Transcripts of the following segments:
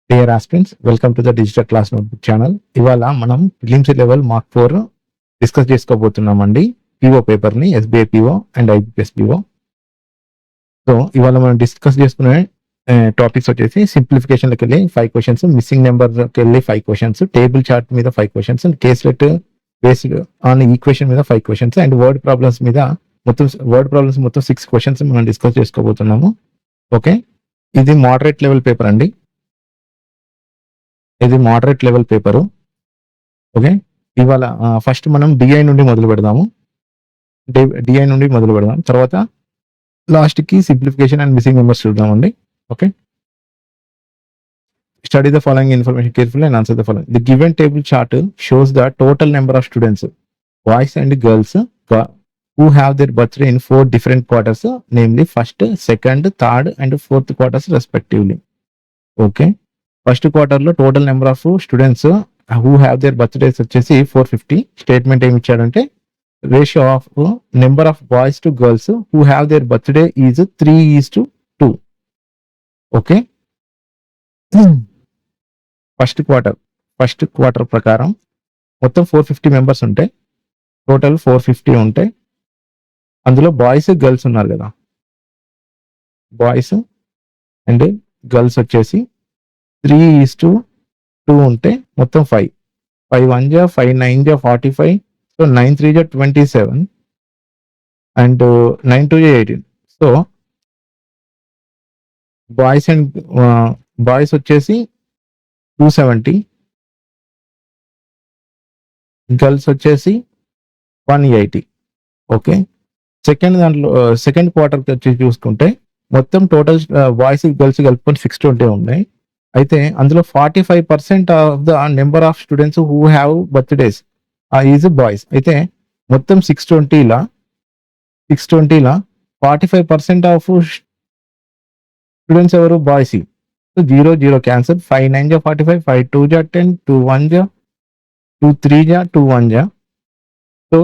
Dear aspirants, welcome to the digital class notebook channel. ఇవాళ మనం prelims level mark 4 discuss చేసుకోబోతున్నామండి. PO పేపర్ని, SBI PO and IBPS PO. So ఇవాళ మనం discuss చేసుకునే టాపిక్స్ వచ్చేసి సింప్లిఫికేషన్కి వెళ్ళి 5 క్వశ్చన్స్, మిస్సింగ్ నెంబర్కి వెళ్ళి 5 క్వశ్చన్స్, టేబుల్ చార్ట్ మీద 5 questions, case let based on equation మీద 5 క్వశ్చన్స్ అండ్ వర్డ్ ప్రాబ్లమ్స్ మీద మొత్తం 6 క్వశ్చన్స్ మనం డిస్కస్ చేసుకోబోతున్నాము. ఓకే, ఇది మోడరేట్ లెవెల్ పేపర్ అండి. ఇది మోడరేట్ లెవెల్ పేపరు. ఓకే, ఇవాళ ఫస్ట్ మనం డిఐ నుండి మొదలు పెడదాము. తర్వాత లాస్ట్కి సింప్లిఫికేషన్ అండ్ మిస్సింగ్ నెంబర్స్ చూద్దామండి. Okay, study the following information carefully and answer the following. The given table chart shows the total number of students, boys and girls, who have their birthday in 4 different quarters, namely first, second, third and fourth quarters respectively. Okay, first క్వార్టర్లో total number of students who have their birthdays వచ్చేసి 450. Statement ఏమి ఇచ్చాడంటే ratio of number of boys to girls who have their birthday is 3:2. Okay, first quarter ప్రకారం మొత్తం 450 members ఉంటాయి. Total 450 ఉంటాయి. అందులో boys girls ఉన్నారు కదా, బాయ్స్ అండ్ గర్ల్స్ వచ్చేసి 3:2 ఉంటే మొత్తం 5 1 జా 5 9 జా 45. సో 9 3 జా 27 అండ్ 9 2 జా 18. సో బాయ్స్ వచ్చేసి 270, గర్ల్స్ వచ్చేసి 180. ఓకే, సెకండ్ క్వార్టర్కి వచ్చి చూసుకుంటే మొత్తం టోటల్ బాయ్స్ గర్ల్స్ కలుపుకొని 620 ఉన్నాయి. అయితే అందులో 45% of the number of students who have birthdays is boys. అయితే మొత్తం 620లా 45% ఆఫ్ స్టూడెంట్స్ ఎవరు? బాయ్స్. So 0 0 cancel. 5 9 జా 45, 5 2 జా 10, 2 1 జా 2 3 జా 2 1 జా. సో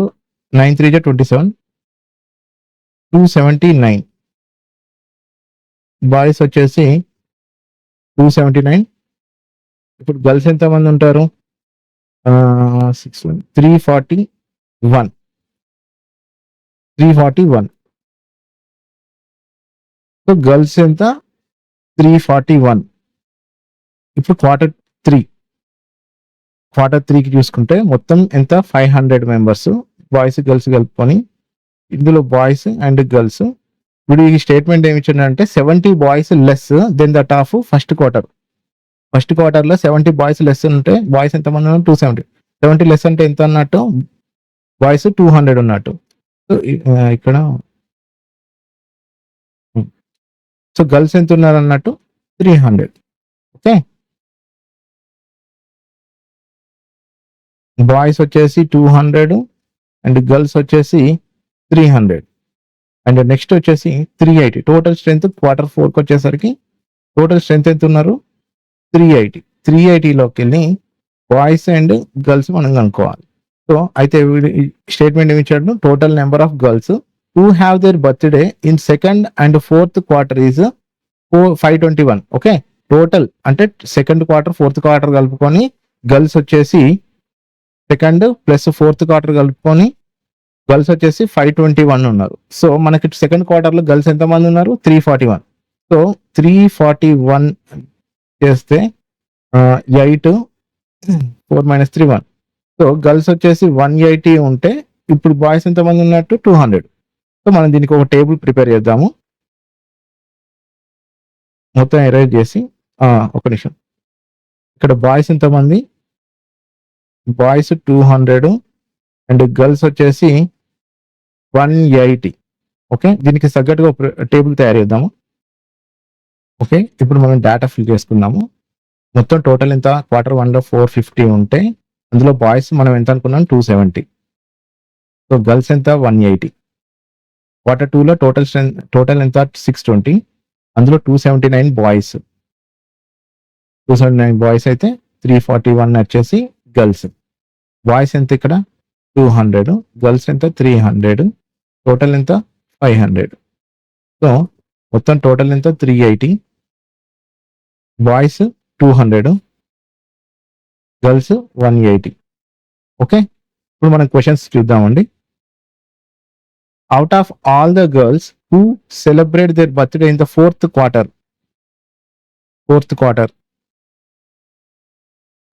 9 3 జా 27, 279. బాయ్స్ వచ్చేసి 279. ఇప్పుడు గర్ల్స్ ఎంతమంది ఉంటారు? 341. సో గర్ల్స్ ఎంత? 341. ఇప్పుడు క్వార్టర్ 3కి చూసుకుంటే మొత్తం ఎంత? 500 మెంబర్స్, బాయ్స్ గర్ల్స్ కలుపుకొని. ఇందులో బాయ్స్ అండ్ గర్ల్స్. ఇప్పుడు ఈ స్టేట్మెంట్ ఏమి ఇచ్చిందంటే 70 boys less than that of first క్వార్టర్లో 70 బాయ్స్ లెస్ ఉంటే బాయ్స్ ఎంతమంది ఉన్నారు? 270. 70 లెస్ అంటే ఎంత అన్నట్టు? బాయ్స్ 200 ఉన్నట్టు. సో ఇక్కడ సో గర్ల్స్ ఎంత ఉన్నారు అన్నట్టు? 300. ఓకే, బాయ్స్ వచ్చేసి 200 అండ్ గర్ల్స్ వచ్చేసి 300. అండ్ నెక్స్ట్ వచ్చేసి 380. టోటల్ స్ట్రెంత్ క్వార్టర్ 4కి వచ్చేసరికి టోటల్ స్ట్రెంత్ ఎంత ఉన్నారు? 380. 380లోకి వెళ్ళి బాయ్స్ అండ్ గర్ల్స్ మనం కనుక్కోవాలి. సో అయితే స్టేట్మెంట్ ఏమి ఇచ్చాడు? Total number of girls who have their birthday in second and fourth quarter is 521. Okay, total అంటే సెకండ్ క్వార్టర్ ఫోర్త్ క్వార్టర్ కలుపుకొని గర్ల్స్ వచ్చేసి సెకండ్ ప్లస్ ఫోర్త్ క్వార్టర్ కలుపుకొని గర్ల్స్ వచ్చేసి 521 ఉన్నారు. సో మనకి సెకండ్ క్వార్టర్లో గర్ల్స్ ఎంతమంది ఉన్నారు? 341. సో 341 చేస్తే 8 4 - 3 1. సో గర్ల్స్ వచ్చేసి 180 ఉంటే ఇప్పుడు బాయ్స్ ఎంతమంది ఉన్నట్టు? 200. సో మనం దీనికి ఒక టేబుల్ ప్రిపేర్ చేద్దాము. మొత్తం ఎరేజ్ చేసి ఒక నిమిషం. ఇక్కడ బాయ్స్ ఎంతమంది? బాయ్స్ 200 అండ్ గర్ల్స్ వచ్చేసి 180. ఓకే, దీనికి తగ్గట్టుగా టేబుల్ తయారు చేద్దాము. ఓకే, ఇప్పుడు మనం డేటా ఫిల్ చేసుకుందాము. మొత్తం టోటల్ ఎంత? క్వార్టర్ 1లో 450 ఉంటే అందులో బాయ్స్ మనం ఎంత అనుకున్నాం? 270. సో గర్ల్స్ ఎంత? 180. క్వార్టర్ 2లో టోటల్ ఎంత? 620. అందులో 279 బాయ్స్. 279 బాయ్స్ అయితే 341 వచ్చేసి గర్ల్స్. బాయ్స్ ఎంత ఇక్కడ? 200. గర్ల్స్ ఎంత? 300. టోటల్ ఎంత? 500. సో మొత్తం టోటల్ ఎంత? 380. Boys 200, girls 180. ఓకే, ఇప్పుడు మనం క్వశ్చన్స్ చూద్దామండి. Out of all the girls who celebrate their birthday in the fourth quarter,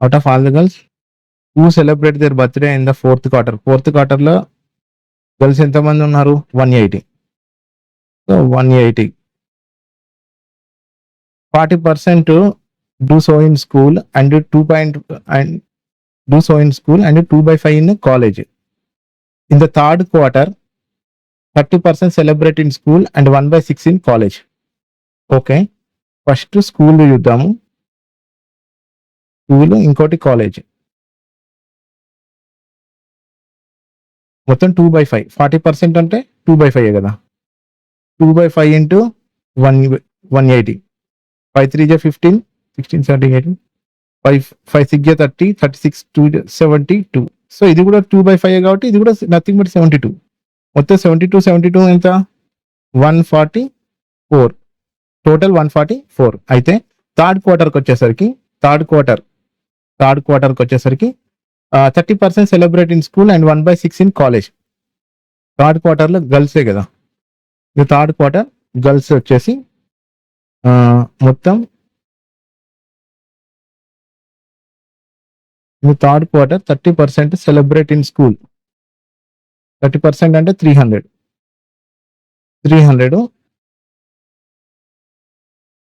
out of all the girls who celebrate their birthday in the fourth quarter లో girls ఎంతమంది ఉన్నారు? 180. So 180, 40% do so in school and 2/5 in college. In the third quarter, 30% celebrate in school and 1/6 in college. Okay, first school చూద్దాము. School, ఇంకోటి college. మొత్తం 2/5. 40% అంటే 2/5 కదా. 2/5 into 180. 5 3 15, 16 17 18, 5 6 30, 36 2 72. So ఇది కూడా 2/5 కాబట్టి ఇది కూడా నథింగ్ బట్ 72. మొత్తం 72 ఎంత? 144. టోటల్ 144. అయితే థర్డ్ క్వార్టర్కి వచ్చేసరికి 30% celebrate in school and 1/6 in college. Third క్వార్టర్లో గర్ల్సే కదా. ఇది థర్డ్ క్వార్టర్ గర్ల్స్ వచ్చేసి మొత్తం third quarter 30% celebrate in school. 30% అంటే 300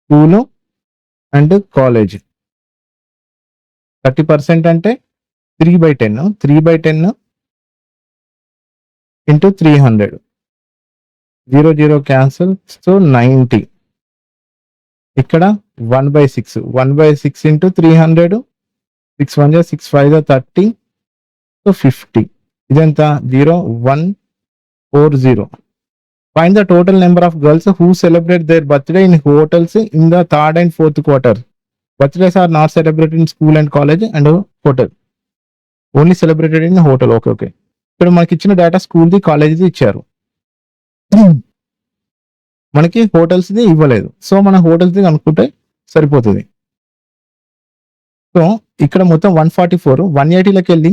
స్కూలు అండ్ కాలేజ్. 30% అంటే 3/10 ఇంటూ 300. 0 క్యాన్సల్. సో 90. ఇక్కడ 1/6 ఇంటూ 300. 6 1 6 5 30. సో 50. ఇదెంత? 0 1 4 0. Find the total number of girls who celebrate their birthday in hotels in the third and fourth quarter. Birthdays are not celebrated in school and college and hotel. Only celebrated in hotel. Okay. ఇప్పుడు మనకి ఇచ్చిన data స్కూల్ది, కాలేజ్ది ఇచ్చారు. మనకి హోటల్స్ది ఇవ్వలేదు. So మన హోటల్స్ది కనుక్కుంటే సరిపోతుంది. So ఇక్కడ మొత్తం 144. 180లోకి వెళ్ళి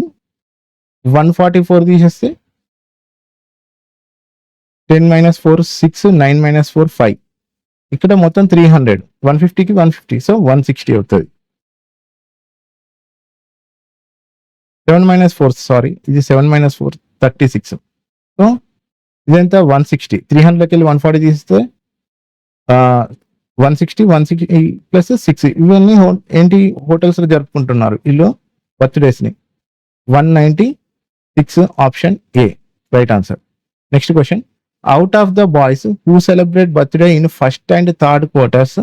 144 తీసేస్తే 10 - 4 6, 9 - 4 5. ఇక్కడ మొత్తం 300. 150కి 150. సో 160 అవుతుంది. 7 - 4 సారీ, ఇది 7 - 4 36. సో ఇదంతా 160. 300లోకి వెళ్ళి 140 తీస్తే 160 ప్లస్ 6. ఇవన్నీ ఏంటి? హోటల్స్లో జరుపుకుంటున్నారు వీళ్ళు బర్త్డేస్ని. 196 option A right answer. Next question. Out of the boys who celebrate birthday in first and third quarters,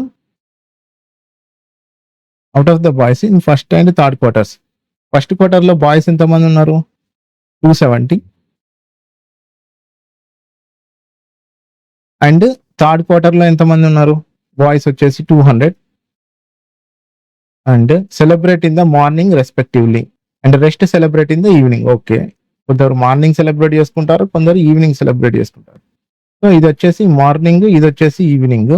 first క్వార్టర్లో బాయ్స్ ఎంతమంది ఉన్నారు? 270. అండ్ థర్డ్ క్వార్టర్లో ఎంతమంది ఉన్నారు? బాయ్స్ వచ్చేసి 200. And celebrate in the morning respectively and rest celebrate in the evening. Okay, కొందరు morning celebrate చేసుకుంటారు, కొందరు ఈవినింగ్ సెలబ్రేట్ చేసుకుంటారు. సో ఇది వచ్చేసి మార్నింగ్, ఇది వచ్చేసి ఈవినింగ్.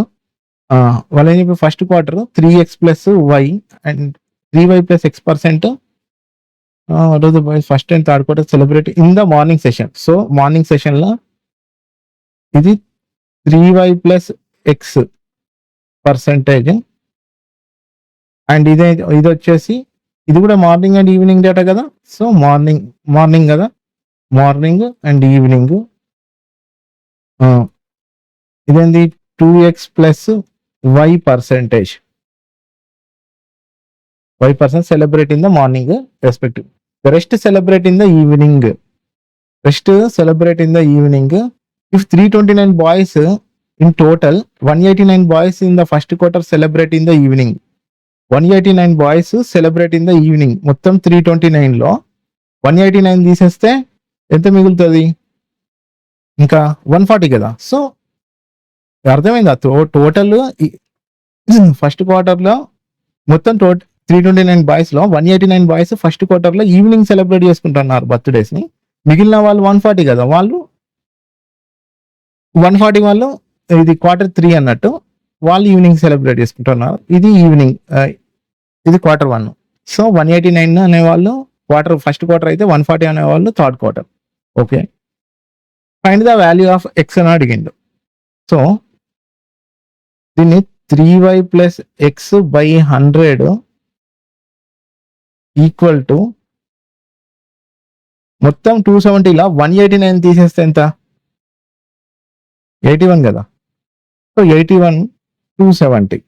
వాళ్ళని ఇప్పుడు first quarter 3x + y and 3y + x%. First and third quarter celebrate in the morning session. So morning సెషన్లో ఇది 3y + x%. అండ్ ఇది వచ్చేసి ఇది కూడా మార్నింగ్ అండ్ ఈవినింగ్ డేటా కదా. సో మార్నింగ్ కదా, మార్నింగ్ అండ్ ఈవినింగ్. ఇదేంది? 2x + y% celebrate in the morning respective. Rest celebrate in the evening. If 329 boys in total, 189 boys in the first quarter celebrate in the evening. 189 boys celebrate in the evening. మొత్తం 329లో 189 తీసేస్తే ఎంత మిగులుతుంది? ఇంకా 140 కదా. So అర్థమైందా? Total first క్వార్టర్లో మొత్తం 329 బాయ్స్లో 189 boys first క్వార్టర్లో ఈవినింగ్ సెలబ్రేట్ చేసుకుంటున్నారు బర్త్డేస్ని. మిగిలిన వాళ్ళు 140 కదా, వాళ్ళు 140 వాళ్ళు ఇది Q3 అన్నట్టు వాళ్ళు ఈవినింగ్ సెలబ్రేట్ చేసుకుంటున్నారు. ఇది ఈవినింగ్ ఇది Q1. సో 189 అనేవాళ్ళు ఫస్ట్ క్వార్టర్ అయితే 140 అనేవాళ్ళు third quarter. Okay, find the value of X అని అడిగిండు. సో దీన్ని 3y plus X by 100 equal to మొత్తం 270లా 189 తీసేస్తే ఎంత? 81 కదా. సో 81 270.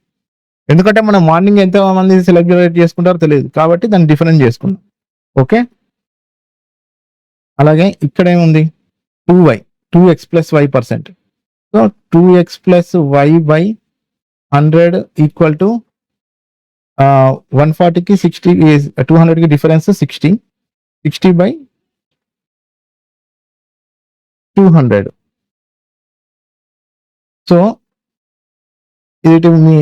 ఎందుకంటే మనం మార్నింగ్ ఎంత మంది సెలబ్రేట్ చేసుకుంటారో తెలియదు కాబట్టి దాన్ని డిఫరెన్స్ చేసుకున్నాం. ఓకే, అలాగే ఇక్కడ ఏముంది? 2x plus y%. So 2x plus y by 100 equal to 140కి 60 200కి డిఫరెన్స్ 60 బై 200. సో ఇది మీ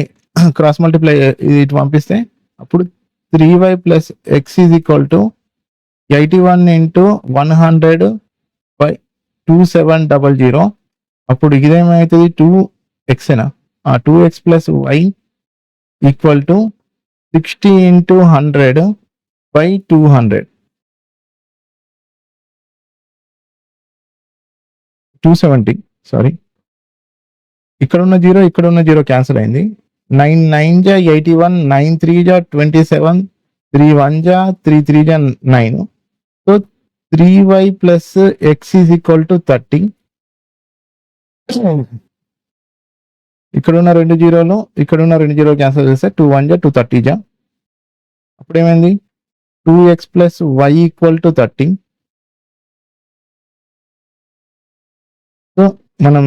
క్రాస్ మల్టిప్లై ఇటు పంపిస్తే అప్పుడు 3y plus x is equal to 81 into 100 by 2700. అప్పుడు ఇదేమవుతుంది? 2xనా? 2x plus y equal to 60 into 100 by 200. 270, sorry, ఇక్కడ ఉన్న జీరో క్యాన్సిల్ అయింది. 9 9 జా 81, 9 3 జా 27, 3 1 జా 3 3 జా 9. So 3y plus x is equal to 30. ఇక్కడ ఉన్న 2 జీరోలు క్యాన్సిల్ చేస్తే 2 1 జా 2 30 జా. అప్పుడు ఏమైంది? 2x plus y equal to 30. So మనం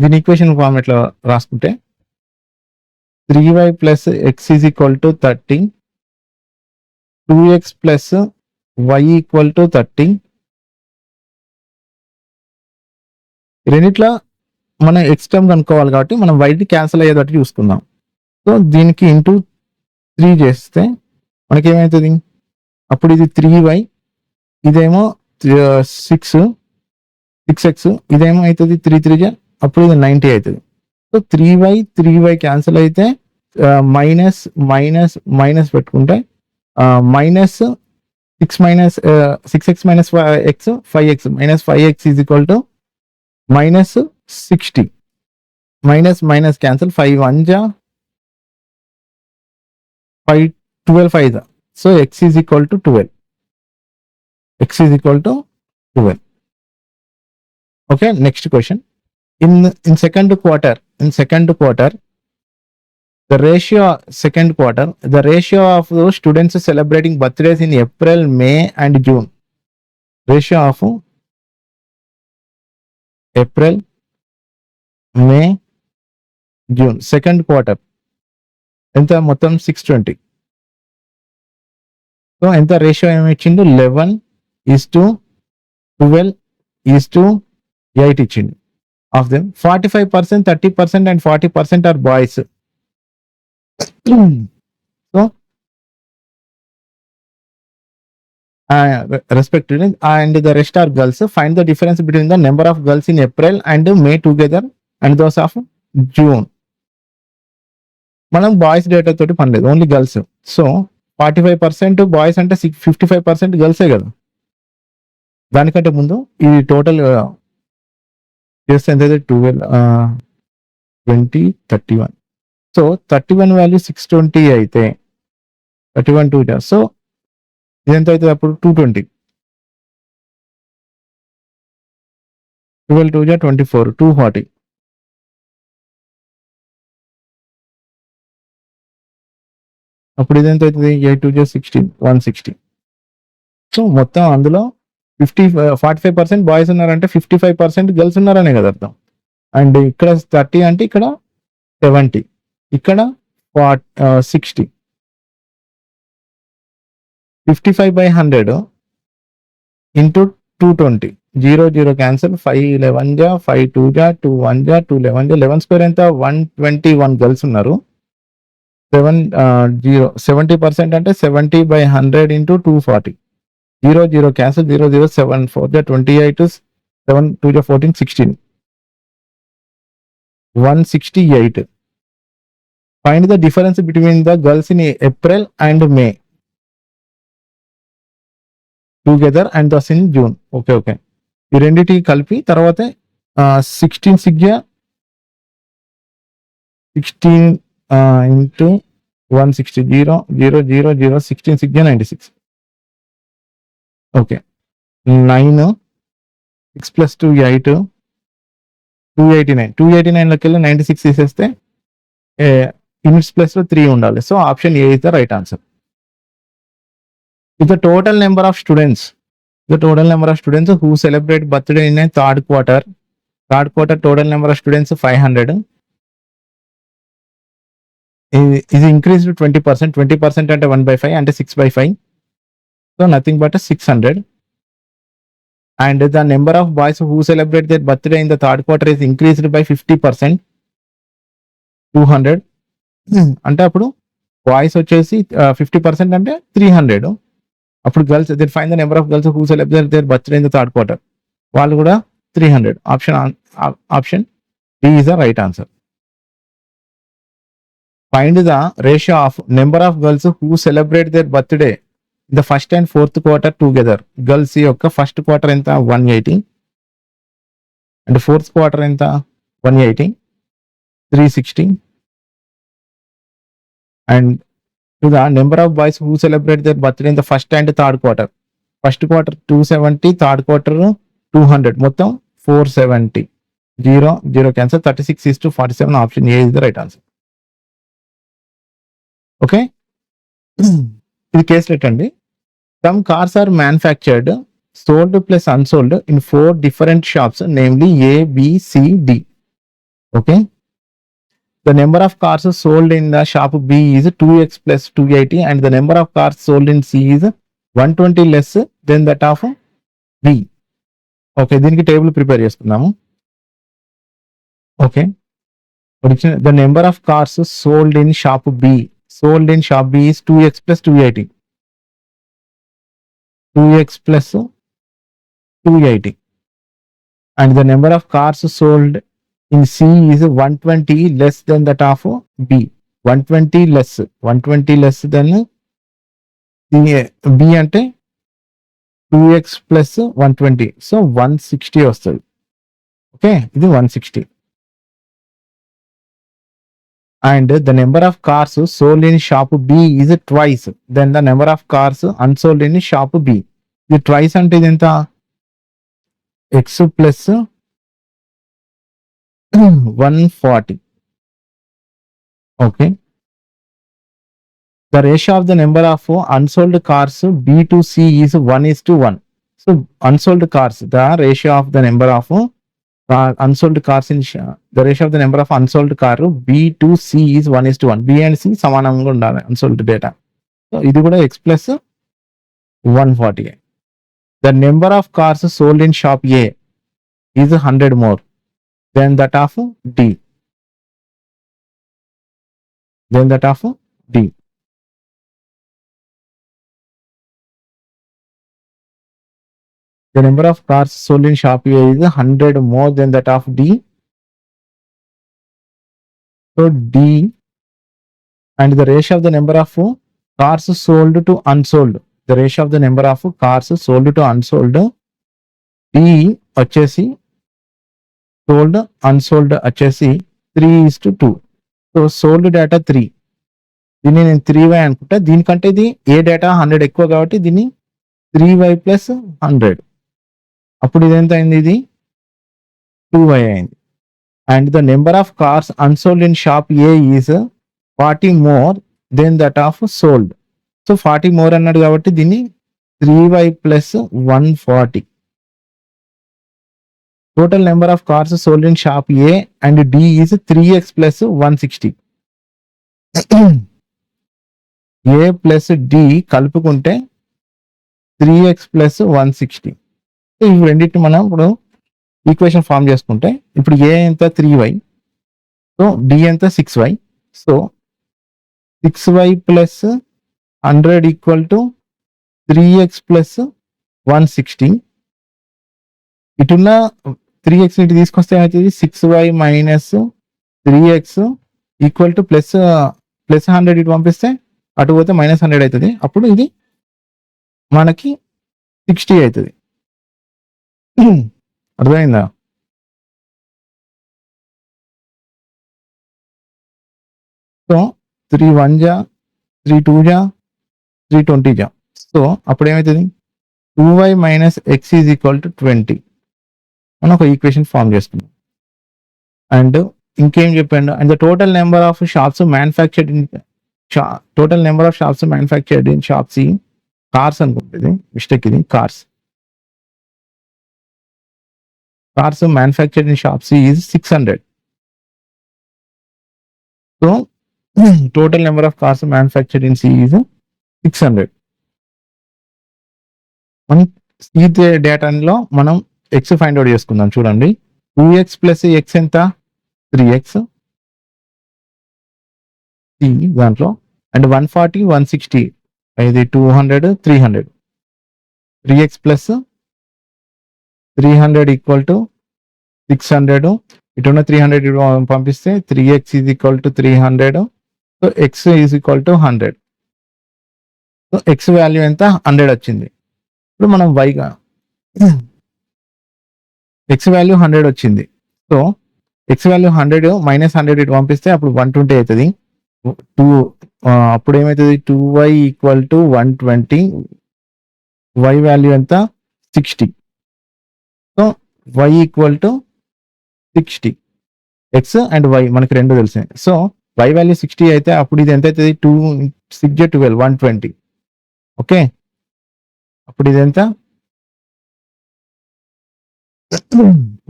దీని ఈక్వేషన్ ఫార్మేట్లో రాసుకుంటే 3y plus x is equal to 30, 2x plus y equal to 30. రెండిట్లో మనం ఎక్స్ టర్మ్ కనుక్కోవాలి కాబట్టి మనం వైట్ క్యాన్సిల్ అయ్యేటట్టు చూసుకుందాం. సో దీనికి ఇంటూ 3 చేస్తే మనకి ఏమవుతుంది? అప్పుడు ఇది 3y, ఇదేమో 6x, ఇదేమో అవుతుంది 3 3 జా, అప్పుడు ఇది 90 అవుతుంది. సో 3y క్యాన్సిల్ అయితే మైనస్ పెట్టుకుంటే minus 6x minus X 5x minus 5x is equal to minus 60. Minus cancel 5 1 జా 5 12 5 జా. So x is equal to 12. Okay, next question. In second quarter, the ratio of those students celebrating birthdays in April, May and June. Ratio of April, May, June. Second quarter. ఎంత మొత్తం 620. So ఎంత ratio ఏమి ఇచ్చిండు? 11:12:8 ఇచ్చిండు. Of them 45%, 30% and 40% are boys. So respectively, and the rest are girls. Find the difference between the number of girls in April and May together and those of June. మనం boys data తోటి పనిలేదు, only girls. So 45% boys అంటే 55% గర్ల్సే కదా. దానికంటే ముందు ఈ total చేస్తే ఎంత అయితే 12 20 31. సో 31 వాల్యూ 620 అయితే 31 2 జా. సో ఇదెంత అవుతుంది అప్పుడు? 220. 12 2 జా 24, 240. అప్పుడు ఇదెంత అవుతుంది? 8 2 జా 16, 160. సో మొత్తం అందులో 45% బాయ్స్ ఉన్నారంటే 55% గర్ల్స్ ఉన్నారనే కదా అర్థం. అండ్ ఇక్కడ 30 అంటే ఇక్కడ 70, ఇక్కడ 60. 55/100 ఇంటూ 220. 0 0 క్యాన్సిల్. 5 11 జా 5 2 జా 2 1 జా 2 11 జా 11 స్క్వేర్ ఎంత? 121 గర్ల్స్ ఉన్నారు. 70% అంటే 70/100 ఇంటూ 240. 0 0 క్యాన్సిల్. 0 0 7 4 జా 28, 7 2 జా 14, 16, 168. Find the difference between the girls in April and May together and thus in June. Okay. ఈ రెండింటికి కలిపి తర్వాత 16 సిగ్యా 16 ఇంటూ 160 0 0 0 0 16 సిగ్యా 96. Okay 9 6 plus 2 8 289. 289లోకి వెళ్ళి 96 తీసేస్తే యూనిట్స్ ప్లస్ లో 3 ఉండాలి. So option A is the right answer. If the total number of students who celebrate birthday in a third quarter total number of students 500 is increased to 20%. 20% అంటే 1/5 అంటే 6/5. So nothing but 600. And the number of boys who celebrate their birthday in the third quarter is increased by 50%. 200. అంటే అప్పుడు boys వచ్చేసి 50% అంటే 300. అప్పుడు girls then find the number of girls who celebrate their birthday in the third quarter. వాళ్ళు కూడా 300. Option D is the right answer. Find the ratio of number of girls who celebrate their birthday in the first and fourth quarter together. Girls యొక్క first quarter ఎంత 180 and fourth quarter ఎంత 180 360 and to the number of boys who celebrate their birthday in the first and third quarter. First quarter 270, third quarter 200. మొత్తం 470. 0 cancel. 36 is to 47. Option A is the right answer. Okay. ఇది case let అండి. Some cars are manufactured, sold plus unsold in 4 different shops, namely A, B, C, D. Okay. The number of cars sold in the shop B is 2x plus 280 and the number of cars sold in C is 120 less than that of B. Okay, దీనికి table prepare చేసుకుందాము. Okay, the number of cars sold in shop B is 2x plus 280. 2x plus 280 and the number of cars sold in C is 120 less than that of B. 120 less than B అంటే 2x plus 120. So 160 వస్తుంది. Okay, ఇది 160. And the number of cars sold in shop B is twice than the number of cars unsold in shop B. ఇది twice అంటే ఇది ఎంత x plus 140. Okay. The ratio of the number of unsold cars B to C is 1:1. So unsold cars, the ratio of the number of unsold cars in the ratio of the number of unsold car B to C is 1:1. B and C సమానంగా ఉండాలి unsold data. So ఇది కూడా x plus 140. The number of cars sold in shop A is 100 more than that of D. The number of cars sold in shop A is 100 more than that of D. So D and the ratio of the number of cars sold to unsold. The ratio of the number of cars sold to unsold. D వచ్చేసి sold unsold వచ్చేసి 3:2. So sold data 3. దీన్ని నేను 3y అనుకుంటా. దీనికంటే ఇది ఏ data 100 ఎక్కువ కాబట్టి దీన్ని 3y ప్లస్ 100. అప్పుడు ఇది ఎంత అయింది? ఇది 2y అయింది. And the number of cars unsold in shop A is 40 more than that of sold. So 40 more అన్నాడు కాబట్టి దీన్ని 3y plus 140. Total number of cars sold in shop A and D is 3x plus 160. A plus D కలుపుకుంటే 3x plus 160. So ఇవి రెండింటిని మనం ఇప్పుడు equation form చేసుకుంటే ఇప్పుడు A ఎంత 3y, సో D ఎంత 6y. So 6y plus 100 equal to 3x plus 160. ఇటున్న 3x ఇటు తీసుకొస్తే ఏమవుతుంది? 6y minus 3x equal to plus plus 100 ఇటు పంపిస్తే అటు పోతే -100 అవుతుంది. అప్పుడు ఇది మనకి 60 అవుతుంది. అర్థమైందా? సో 3 1 జా, 3 2 జా, 3 20 జా. సో అప్పుడు ఏమవుతుంది? 2y minus x is equal to 20 మనం ఒక ఈక్వేషన్ ఫామ్ చేసుకున్నాం. అండ్ ఇంకేం చెప్పండు? And the total number of shops manufactured in shops ఈ కార్స్ అనుకుంటుంది, మిస్టేక్ ఇది, cars manufactured in shops is 600. So total number of cars manufactured in C is 600. మనం C డేటాలో మనం ఎక్స్ ఫైండ్ అవుట్ చేసుకుందాం. చూడండి, 2x ప్లస్ ఎక్స్ ఎంత? 3x C దాంట్లో. అండ్ 140 160 ఇది 200 300. 3x plus 300 equal to 600. ఇటున్న 300 పంపిస్తే 3x is equal to 300. So X is equal to 100. So X value ఎంత? 100 వచ్చింది. ఇప్పుడు మనం వైగా ఎక్స్ వాల్యూ 100 వచ్చింది. సో ఎక్స్ వాల్యూ 100 -100 ఇటు పంపిస్తే అప్పుడు 120 అవుతుంది. అప్పుడు ఏమవుతుంది? 2y equal to 120. y value ఎంత? 60. So y equal to 60. X and y మనకి రెండు తెలిసాయి. సో y వాల్యూ 60 అయితే అప్పుడు ఇది ఎంత అవుతుంది? 2 6 12 120. ఓకే, అప్పుడు ఇది ఎంత?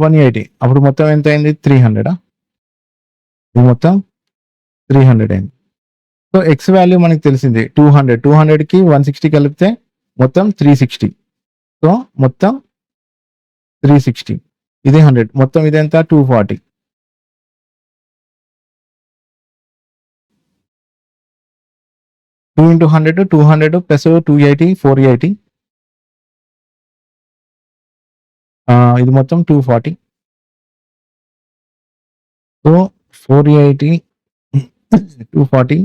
180. అప్పుడు మొత్తం ఎంత అయింది? 300. ఇది మొత్తం 300 అయింది. సో ఎక్స్ వాల్యూ మనకి తెలిసింది 200. 200కి 160 కలిపితే మొత్తం 360. సో మొత్తం 360. ఇది 100. మొత్తం ఇదెంత? 240. Two into 100 200 plus 280 480. ఇది మొత్తం 240. So 480 240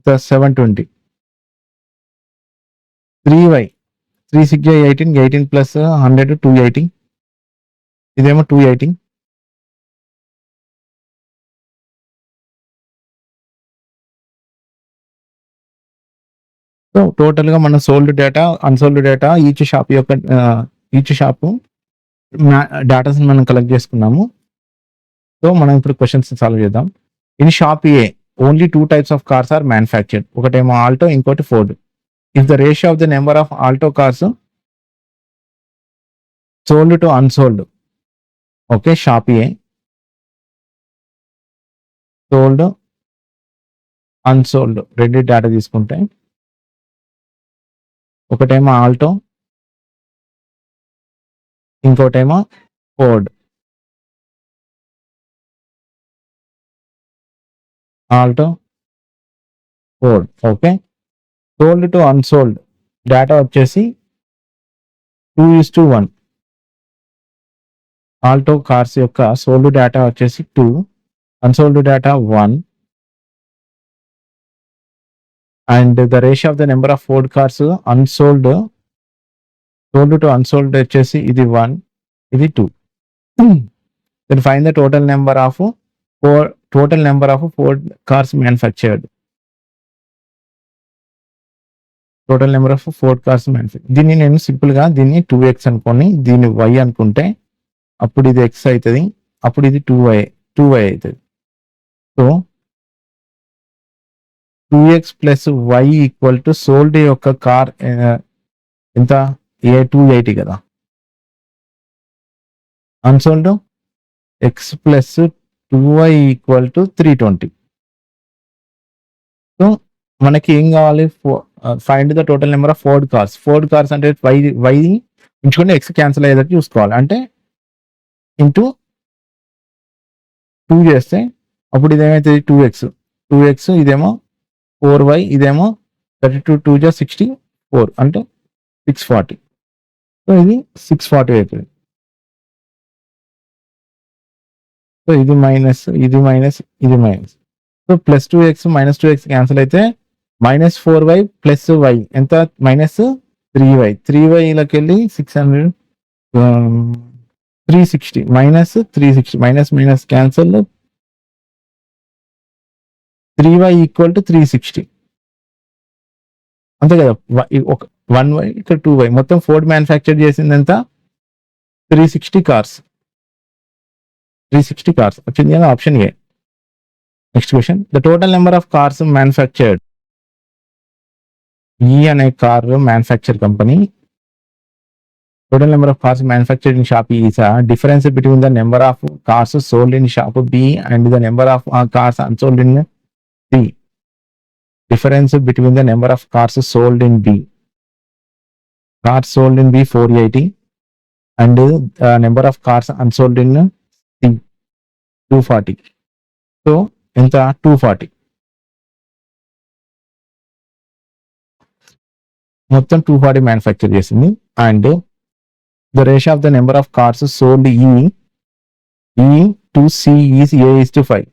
plus 720 3y 3 6 18 18 plus 100 280. ఇదేమో 280. సో టోటల్ గా మన sold data unsold data each shop datas మనం కలెక్ట్ చేసుకున్నాము. సో మనం ఇప్పుడు క్వశ్చన్స్ సాల్వ్ చేద్దాం. In shop A only 2 types of cars are manufactured. ఒకటేమో ఆల్టో, ఇంకోటి Ford. If the ratio of the number of Alto cars sold to unsold. Okay, shop A sold unsold రెండు data తీసుకుంటే ఒకటేమో Alto, ఇంకోటేమో Ford. Alto Ford. Okay, sold to unsold data వచ్చేసి 2:1. Alto cars యొక్క sold data వచ్చేసి 2, unsold data 1. And the ratio of the number of Ford cars sold to unsold వచ్చేసి ఇది 1, ఇది 2. Then find the total number of Ford cars manufactured. Total number of Ford cars manufacture. దీన్ని నేను simple గా దీన్ని 2x అనుకోని దీన్ని y అనుకుంటే అప్పుడు ఇది x అవుతుంది, అప్పుడు ఇది 2y అవుతుంది. So 2x plus y equal to sold యొక్క కార్ ఎంత? 280 కదా. Unsold x plus 2y equal to 320. So మనకి ఏం కావాలి? Find the total number of Ford cars అంటే y ఉంచుకుంటే x క్యాన్సిల్ అయ్యేటట్టు చూసుకోవాలి. అంటే ఇంటూ 2 చేస్తే అప్పుడు ఇదేమైతుంది? 2x ఇదేమో 4y, ఇదేమో 32 2 జా 64 అంటే 640. సో ఇది 640 అవుతుంది. సో ఇది మైనస్, ఇది మైనస్, ఇది minus. So so plus 2x minus 2x cancel అయితే మైనస్ 4y ప్లస్ y ఎంత మైనస్ 3y 3yలోకి వెళ్ళి 600 360 minus 360 minus minus cancel 3y equal to 360 అంతే కదా. ఒక 1y ఇక్కడ 2y మొత్తం ఫోర్డ్ మ్యానుఫ్యాక్చర్ చేసింది ఎంత 360 కార్స్ వచ్చింది కదా option A. Next question the total number of cars manufactured. ఈ అనే car manufacture company total number of cars manufactured in shop E is a difference between the number of cars sold in shop B and the number of cars unsold in B. Difference between the number of cars sold in B. Cars sold in B 480 and number of cars unsold in C 240. So, ఎంత 240. మొత్తం 240 manufacture చేసింది. And the ratio of the number of cars sold E to C is A:5.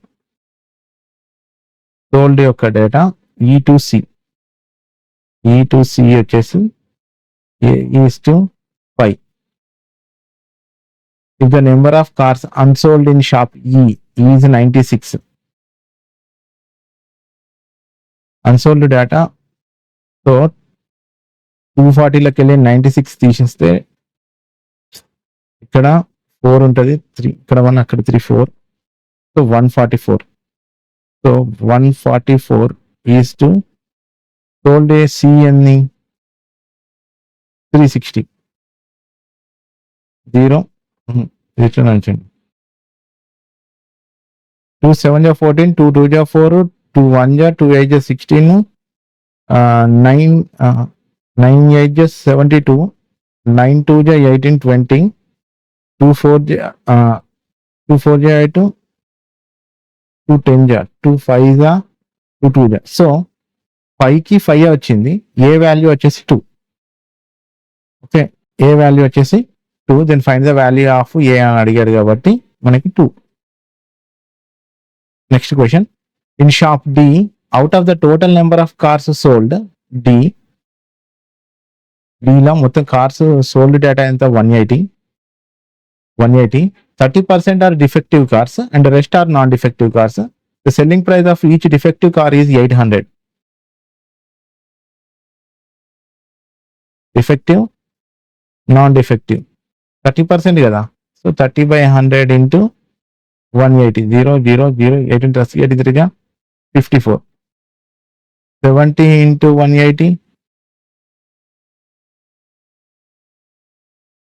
sold యొక్క data E to C వచ్చేసి A:5. if the number of cars unsold in shop E is 96, unsold data so 240లోకి వెళ్ళి 96 తీసేస్తే ఇక్కడ 4 ఉంటుంది, 3 ఇక్కడ 1 అక్కడ 3 4, so 144. So 144 is to sold A C ఎన్ని 360 0 return అంచండి. 2 7 14, 2 2 4, 2 1 2 8 16, 9 9 8 72, 9 2 18 20, 2 4 2 4 8, 2 10 2 5 2 2. So 5కి 5 వచ్చింది. ఏ వాల్యూ వచ్చేసి 2. ఓకే, ఏ వాల్యూ వచ్చేసి 2. Then find the value of A అని అడిగాడు కాబట్టి మనకి 2. Next question in shop D out of the total number of cars sold డిలో మొత్తం కార్స్ సోల్డ్ డేటా ఎంత 180. 30% are defective cars and the rest are non-defective cars. The selling price of each defective car is 800. Defective, non-defective. 30% కదా. So 30/100 into 180. 0 0 0 8 into 83 54. 70 into 180.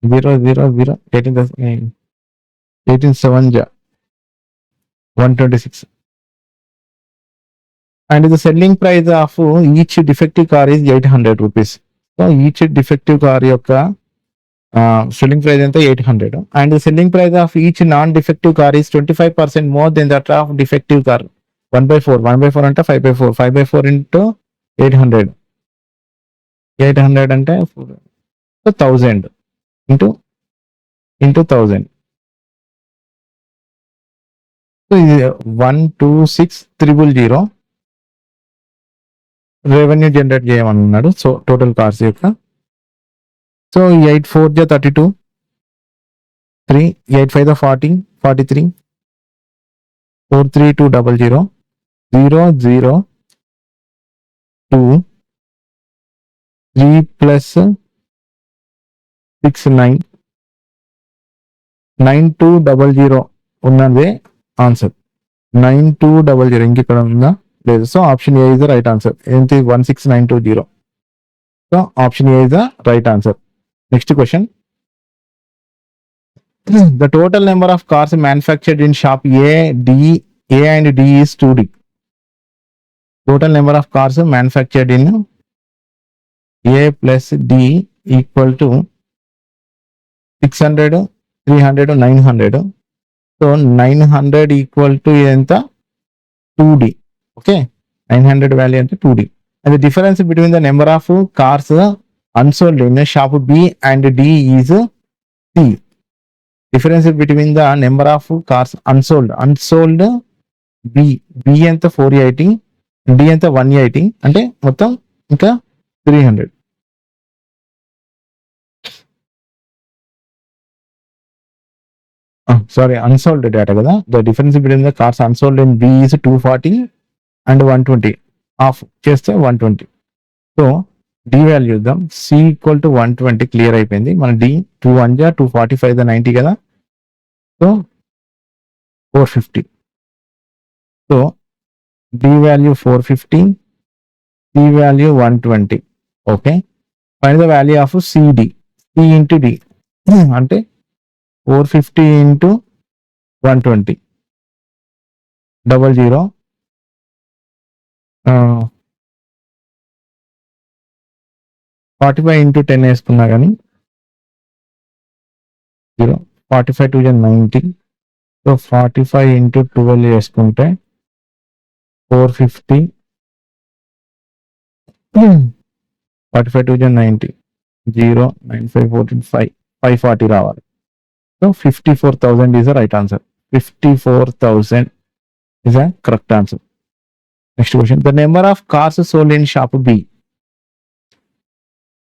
0 0 0 18 7 126. And the selling price of each defective car is 800 rupees. So each defective car యొక్క selling price ఎంత 800. And the selling price of each non-defective car is 25% more than that of defective car. 1/4 1/4 అంటే 5/4 5/4 into 800 అంటే 1000 into 1000. So ఇది 126,000 revenue generate చేయమన్నాడు. So total cars యొక్క so 8 4 32, 3 8 5 40 43, 4 3 2 0 0 0 0 2 3 plus 6 9 9200 ఉన్నదే answer. 9200 ఇంకెక్కడ ఉందా లేదు. So option A is the right answer. ఏంటి 16920. So option A is the right answer. Next question the total number of cars manufactured in shop A and D is 2D. Total number of cars manufactured in A plus D equal to 600 300 900. So 900 equal to ఎంత 2D. Okay, 900 value అంటే 2D. And the difference between the number of cars unsold in shop B and D is C. Difference between the number of cars unsold B B ఎంత 480, D ఎంత 180, అంటే మొత్తం ఇంకా 300. Sorry, unsold data కదా. The difference between the cars unsold in B is 240 and 120. Half చేస్తే 120. So D value చూద్దాం. C equal to 120 clear అయిపోయింది. మన డి 2 1 జా 245 90 కదా. So 450. So D value 450, C value 120. Okay, find the value of CD. C into D అంటే 450 into 120 00 45 into 10 వేసుకున్నా కానీ 0. 45 2 90. So 45 into 12 వేసుకుంటే 450. 45 2 90. 0 95 14 5 540 రావాలి. So 54,000 is the right answer. 54,000 is a correct answer. Next question. The number of cars sold in shop B.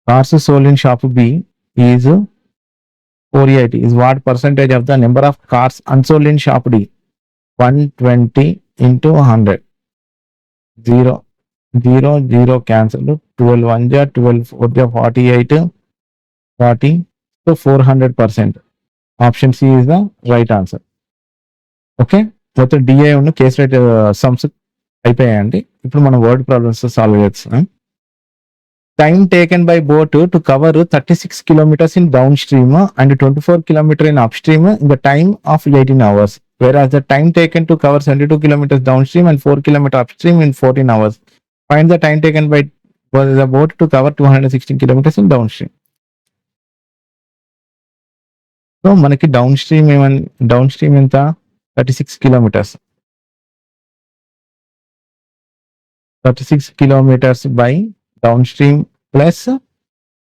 Cars sold in shop B is 480. Is what percentage of the number of cars unsold in shop D? 120 into 100. 0 0 0 cancel. 12 1 ja 12 4 ja 48 40. So 400%. Option C is the right answer. Okay. మొత్తం DI ఉన్న case right sums అయిపోయాయండి. ఇప్పుడు మనం word problems solve చేస్తున్నాం. Time taken by boat to cover 36 kilometers in downstream and 24 kilometers in upstream in the time of 18 hours. Whereas the time taken to cover 72 kilometers downstream and 4 kilometers upstream in 14 hours. Find the time taken by the boat to cover 216 kilometers in downstream. So మనకి down stream ఎంత 36 kilometers. 36 kilometers by downstream plus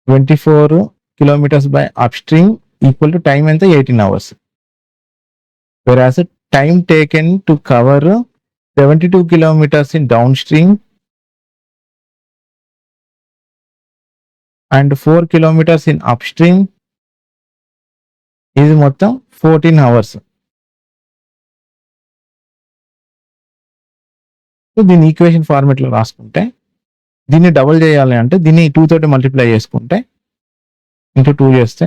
24 kilometers by upstream equal to time and 18 hours. Whereas time taken to cover 72 kilometers in downstream and 4 kilometers in upstream is మొత్తం 14 hours. So దీన్ని equation ఫార్మెట్లో రాసుకుంటే, దీన్ని double చేయాలి అంటే దీన్ని 2 తోటి multiply చేసుకుంటే into 2 చేస్తే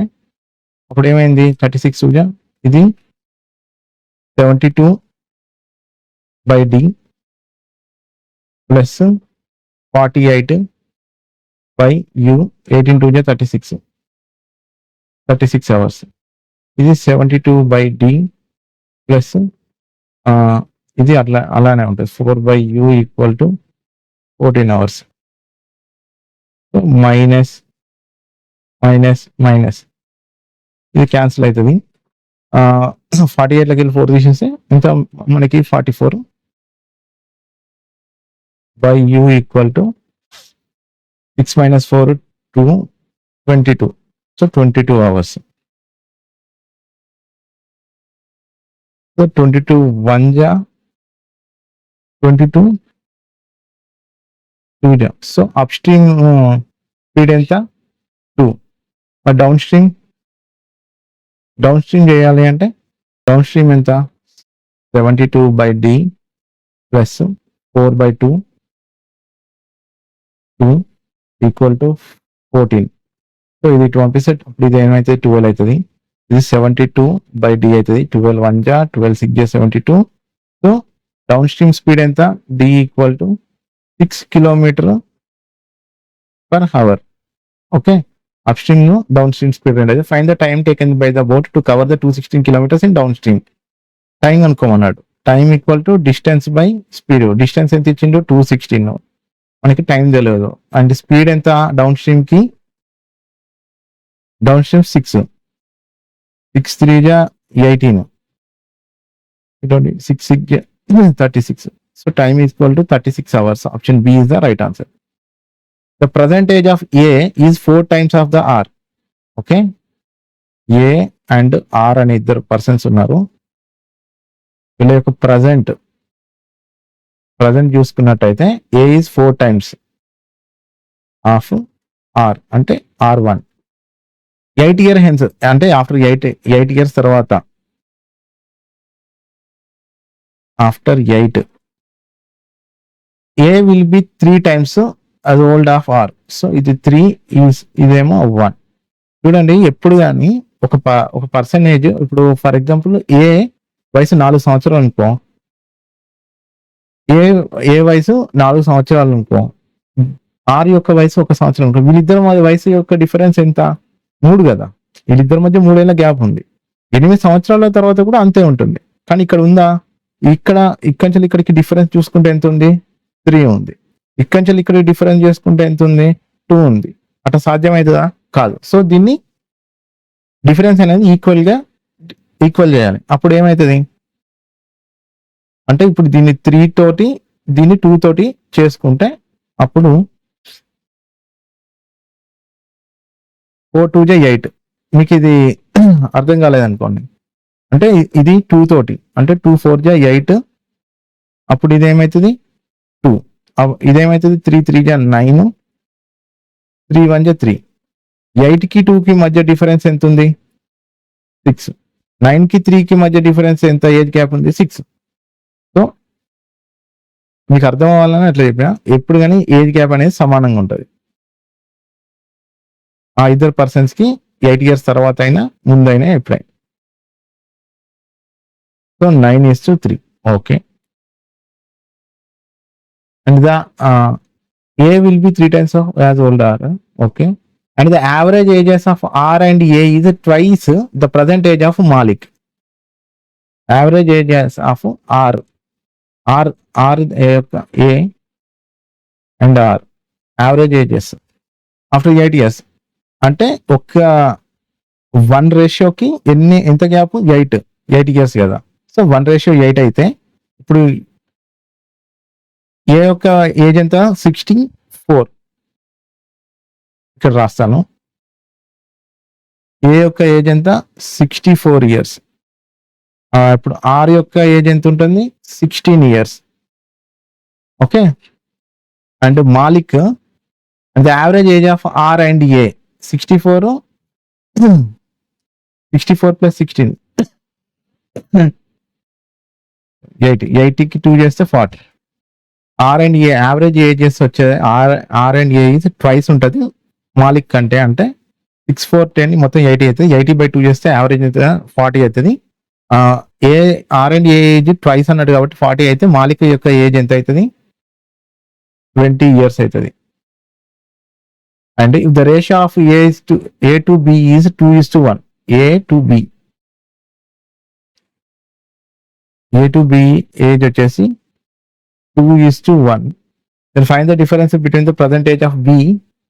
అప్పుడు ఏమైంది 36 ఇది 72 by D plus 48 by U 18 2 36 hours. ఇది 72 బై డి ప్లస్ ఇది అలానే ఉంటుంది 4 by U equal to 14 hours. Minus minus minus ఇది క్యాన్సిల్ అవుతుంది. 48లోకి వెళ్ళి 4 తీసేస్తే ఇంకా మనకి 44 by U equal to 6 minus 4 2 22. So 22 hours. So 22 1 ja 22 2 ja. So upstream speed ఎంత 2. మరి డౌన్ స్ట్రీమ్ చేయాలి అంటే డౌన్ స్ట్రీమ్ ఎంత 72 by D plus 4 by 2 equal to 14. So ఇది 2 పంపిస్తే అప్పుడు ఇది ఏమైతే 12 అవుతుంది. ఇది 72 బై డి అవుతుంది. 12 1 ja 12 6 ja 72. So downstream speed ఎంత D equal to 6 km/h. Okay, upstream downstream speed అనేది. Find the time taken by the boat to cover the 216 kilometers in downstream. Time అనుకోమన్నాడు. Time equal to distance by speed. Distance ఎంత ఇచ్చిండు 216. మనకి time తెలియదు. And speed ఎంత downstream 6 3 ja 18 6 6 ja 36. So time is equal to 36 hours. Option B is the right answer. The present age of A is 4 times of the R. Okay, A and R అనే ఇద్దరు persons ఉన్నారు. వీళ్ళ యొక్క present present చూసుకున్నట్టయితే ఏ is 4 times of are అంటే R1. 8 year hence అంటే after 8 years తర్వాత after 8 A will be 3 times అది ఓల్డ్ ఆఫ్ ఆర్. సో ఇది 3 ఇదేమో 1. చూడండి ఎప్పుడు కానీ ఒక పర్సంటేజ్, ఇప్పుడు ఫర్ ఎగ్జాంపుల్ ఏ వయసు 4 సంవత్సరాలు అనుకో, ఏ వయసు 4 సంవత్సరాలు అనుకో, ఆర్ యొక్క వయసు 1 సంవత్సరం అనుకో, వీళ్ళిద్దరి వయసు యొక్క డిఫరెన్స్ ఎంత? 3 కదా. వీళ్ళిద్దరి మధ్య 3 ఏళ్ళ గ్యాప్ ఉంది. 8 సంవత్సరాల తర్వాత కూడా అంతే ఉంటుంది. కానీ ఇక్కడ ఉందా? ఇక్కడి ఇక్కడికి డిఫరెన్స్ చూసుకుంటే ఎంత ఉంది? 3 ఉంది. ఇక్కడి ఇక్కడ డిఫరెన్స్ చేసుకుంటే ఎంత ఉంది? 2 ఉంది. అట్లా సాధ్యమవుతుందా? కాదు. సో దీన్ని డిఫరెన్స్ అనేది ఈక్వల్ చేయాలి. అప్పుడు ఏమవుతుంది అంటే ఇప్పుడు దీన్ని 3 తోటి దీన్ని 2 తోటి చేసుకుంటే అప్పుడు 4 2 8. మీకు ఇది అర్థం కాలేదనుకోండి. అంటే ఇది 2 తోటి అంటే 2 4 8. అప్పుడు ఇదేమవుతుంది 2. ఇదేమవుతుంది 3 3 9, 3 1 3. 8కి 2కి మధ్య డిఫరెన్స్ ఎంత ఉంది? 6. 9కి 3కి మధ్య డిఫరెన్స్ ఎంత ఏజ్ గ్యాప్ ఉంది? 6. సో మీకు అర్థం అవ్వాలని అట్లా చెప్పిన. ఎప్పుడు కానీ ఏజ్ గ్యాప్ అనేది సమానంగా ఉంటుంది. ఆ ఇద్దరు పర్సన్స్ కి 8 years తర్వాత అయినా ముందైనా ఎప్పుడైనా. So 9:3. Okay. And the A will be 3 times of as old R. Okay. And the average ages of R and A is twice the present age of Malik. Average ages of R A and R. Average ages after 8 years. అంటే ఒక 1 రేషియోకి ఎంత gap? 8 years కదా. So 1:8 అయితే ఇప్పుడు ఏ యొక్క age ఎంత? 64. ఇక్కడ రాస్తాను. ఏ యొక్క ఏజ్ ఎంత? 64 years. ఇప్పుడు ఆర్ యొక్క ఏజ్ ఎంత ఉంటుంది? 16 years. Okay. And Malik and the average age of R and A 64 plus 16 80కి 2 చేస్తే 40. R and A average ages వచ్చేది R and A is twice ఉంటుంది మాలిక్ కంటే. అంటే 6 4 10 మొత్తం 80 అవుతుంది. 80/2 చేస్తే యావరేజ్ అవుతుంది 40 అవుతుంది. A R and A age twice అన్నట్టు కాబట్టి 40 అయితే మాలిక్ యొక్క ఏజ్ ఎంత అవుతుంది? 20 years అవుతుంది. And if the ratio of A to B is 2:1. A to B age వచ్చేసి 2:1. Then find the difference between the present age of B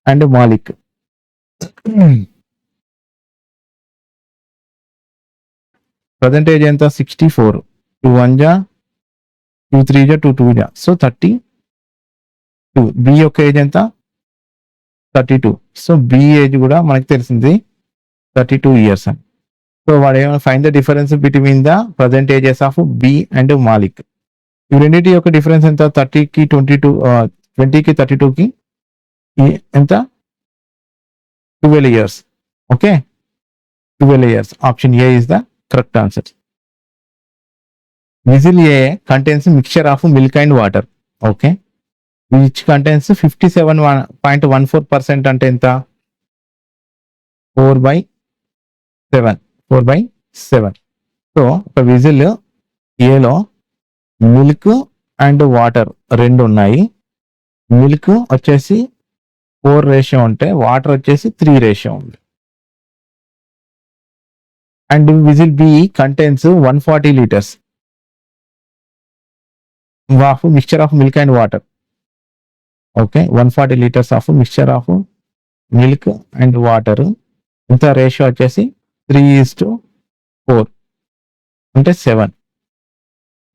and Malik. Present age ఎంత? 64. 2 1 2 3 2 2 so 32. B యొక్క age ఎంత? 32. So B age కూడా మనకి తెలిసింది 32 years అని. So వాడు ఏమైనా find the difference between the present ages of B and Malik. ఈ రెండింటి యొక్క డిఫరెన్స్ ఎంత? 30కి 22, 20కి 32కి ఎంత? 12 years. Okay, 12 years. Option A is the correct answer. Whistle A contains mixture of milk and water. Okay, which contains 57.14% అంటే ఎంత? 4/7. So ఒక whistle ఏలో milk and water రెండు ఉన్నాయి. మిల్క్ వచ్చేసి 4 రేషియో ఉంటే వాటర్ వచ్చేసి 3 రేషియో ఉంది. And vessel B contains 140 liters of mixture of milk and water. Okay, 140 liters of mixture of milk and water. ఇంత రేషియో వచ్చేసి 3:4 అంటే 7.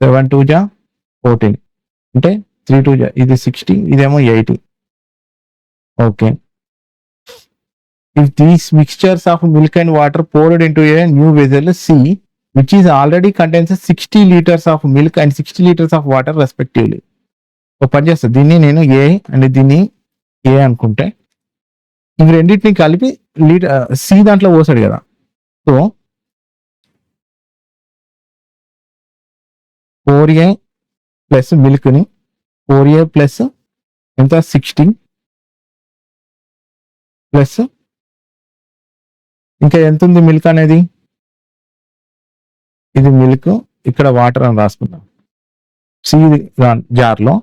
7 2 14 అంటే 3 2 ఇది 60, ఇదేమో 80. Okay, if these mixtures of milk and water poured into a new vessel C, which is already contains 60 liters of milk and 60 liters of water respectively. ఒక పని చేస్తా, దీన్ని నేను ఏ అండ్ దీన్ని ఏ అనుకుంటే ఇవి రెండింటిని కలిపి సి దాంట్లో పోసాడు కదా. So 4A plus మిల్క్ని 4A plus ఎంత 60 ప్లస్ ఇంకా ఎంత ఉంది మిల్క్ అనేది, ఇది మిల్క్, ఇక్కడ వాటర్ అని రాసుకుందాం సి జార్లో.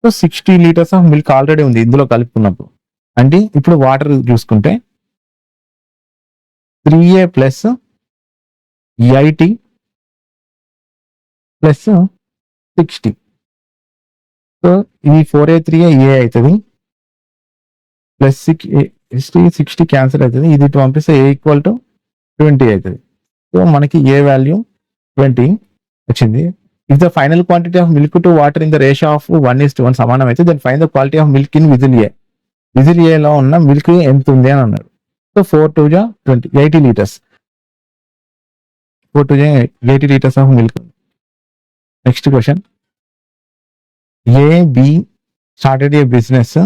So 60 litres of milk already ఉంది ఇందులో కలుపుకున్నప్పుడు. అంటే ఇప్పుడు వాటర్ చూసుకుంటే 3A ప్లస్ 80 ప్లస్ 60. సో ఇది 4A 3A ఏ అవుతుంది ప్లస్ 60 క్యాన్సల్ అవుతుంది. ఇది పంపిస్తే ఏ ఈక్వల్ టు 20 అవుతుంది. సో మనకి ఏ వాల్యూ 20 వచ్చింది. If the final quantity of milk to water in the ratio of 1:1 సమానం అయితే then find the quality of milk in vessel A. Vessel ఏలో ఉన్న మిల్క్ ఎంత ఉంది అని అన్నాడు. So 4 2 20 80 litres, 4 2 80 litres of milk. Next question, A B started a business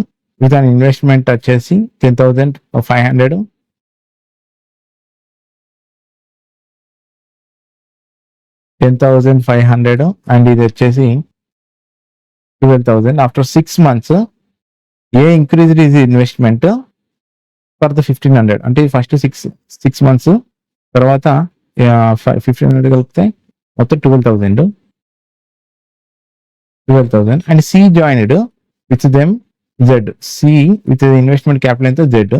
with an investment వచ్చేసి 10,500 and ఇది వచ్చేసి 12,000. After 6 months a increase is investment for the 1,500. అంటే ఫస్ట్ 6 months తర్వాత 1,500 కలిపితే మొత్తం 12,000 and C joined with them Z. C with investment capital ఎంత Z.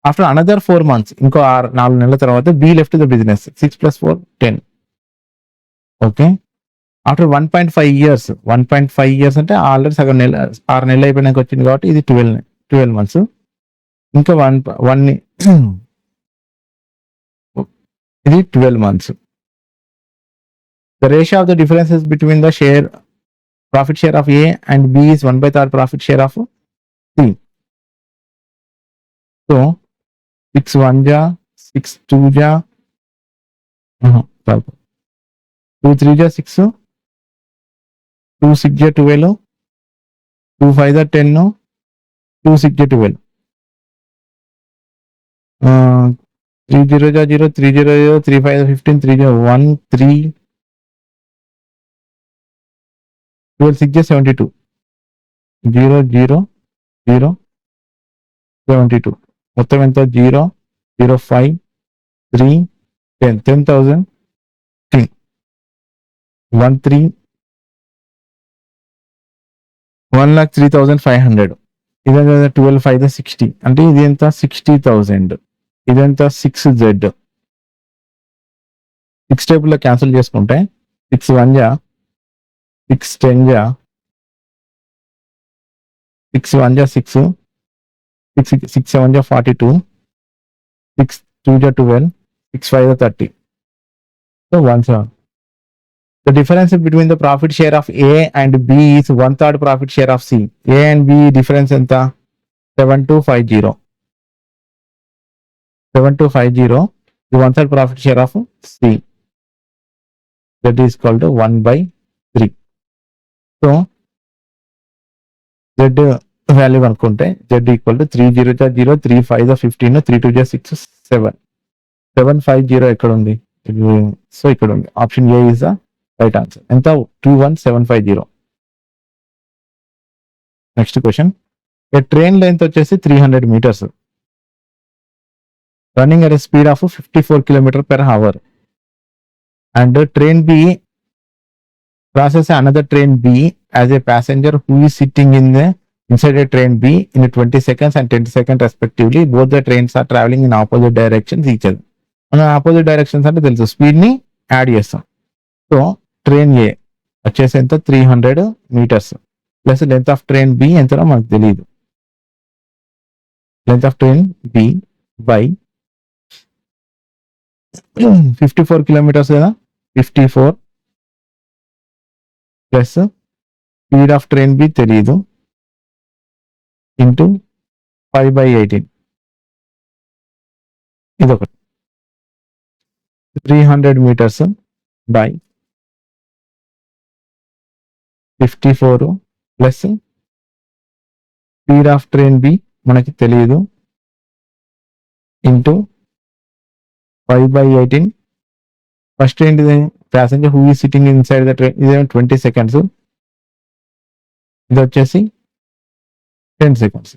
After another 4 months ఇంకో 4 నెలల తర్వాత B left the business 6 + 4 10. Okay, after 1.5 years, 1.5 years అంటే already సగం 6 నెలలు అయిపోయినాక వచ్చింది కాబట్టి ఇది 12 months. ఇంకా 1 ఇది 12 months. The ratio of the differences between the profit share of A and B is 1/3 profit share of C. So 6 1 6 2 2 3 6 2 6 12 2 5 10 2 6 12 3 0 0 3 0 0 3 5 15 3 1 3 12 6 72 0 0 0 72 మొత్తం ఎంత 0 0 5 3 10 10,000 1 3 1,03,500. ఇదంతా 12 5 60 అంటే ఇది ఎంత 60,000. ఇదంతా 6Z. 6 టేబుల్లో క్యాన్సిల్ చేసుకుంటే 6 1 6 10 6 1 6 6 7 42 6 2 12 6 5 30. So 1 7. The difference between the profit share of A and B is 1/3 profit share of C. A and B difference enta 7250. 7250 is 1/3 profit share of C. That is called 1/3. So Z value అనుకుంటే Z equal to 3 0 0 3 5 15 3 2 6 7 750 ఎక్కడ ఉంది? So ఇక్కడ ఉంది. Option A is the right answer. ఎంత 21750. Next question, a train length వచ్చేసి 300 meters running at speed of 54 km/h and train B crosses another train B as a passenger who is sitting inside a train B in 20 seconds and 10 seconds respectively. Both the trains are traveling in opposite directions each other. మనం opposite directions అంటే తెలుసు, speed ని add చేస్తాం. So train ఏ వచ్చేసి ఎంత 300 meters plus length of train B ఎంతనో మనకు తెలియదు. Length of train B by 54 kilometers కదా, 54 plus speed of train B తెలియదు ఇంటూ 5/18. ఇదొకటి 300 meters by 54 plus speed of train B మనకి తెలియదు ఇంటూ 5/18. ఫస్ట్ ఏంటిది passenger who is sitting inside the train, ఇదేమో 20 seconds, ఇది వచ్చేసి 10 seconds.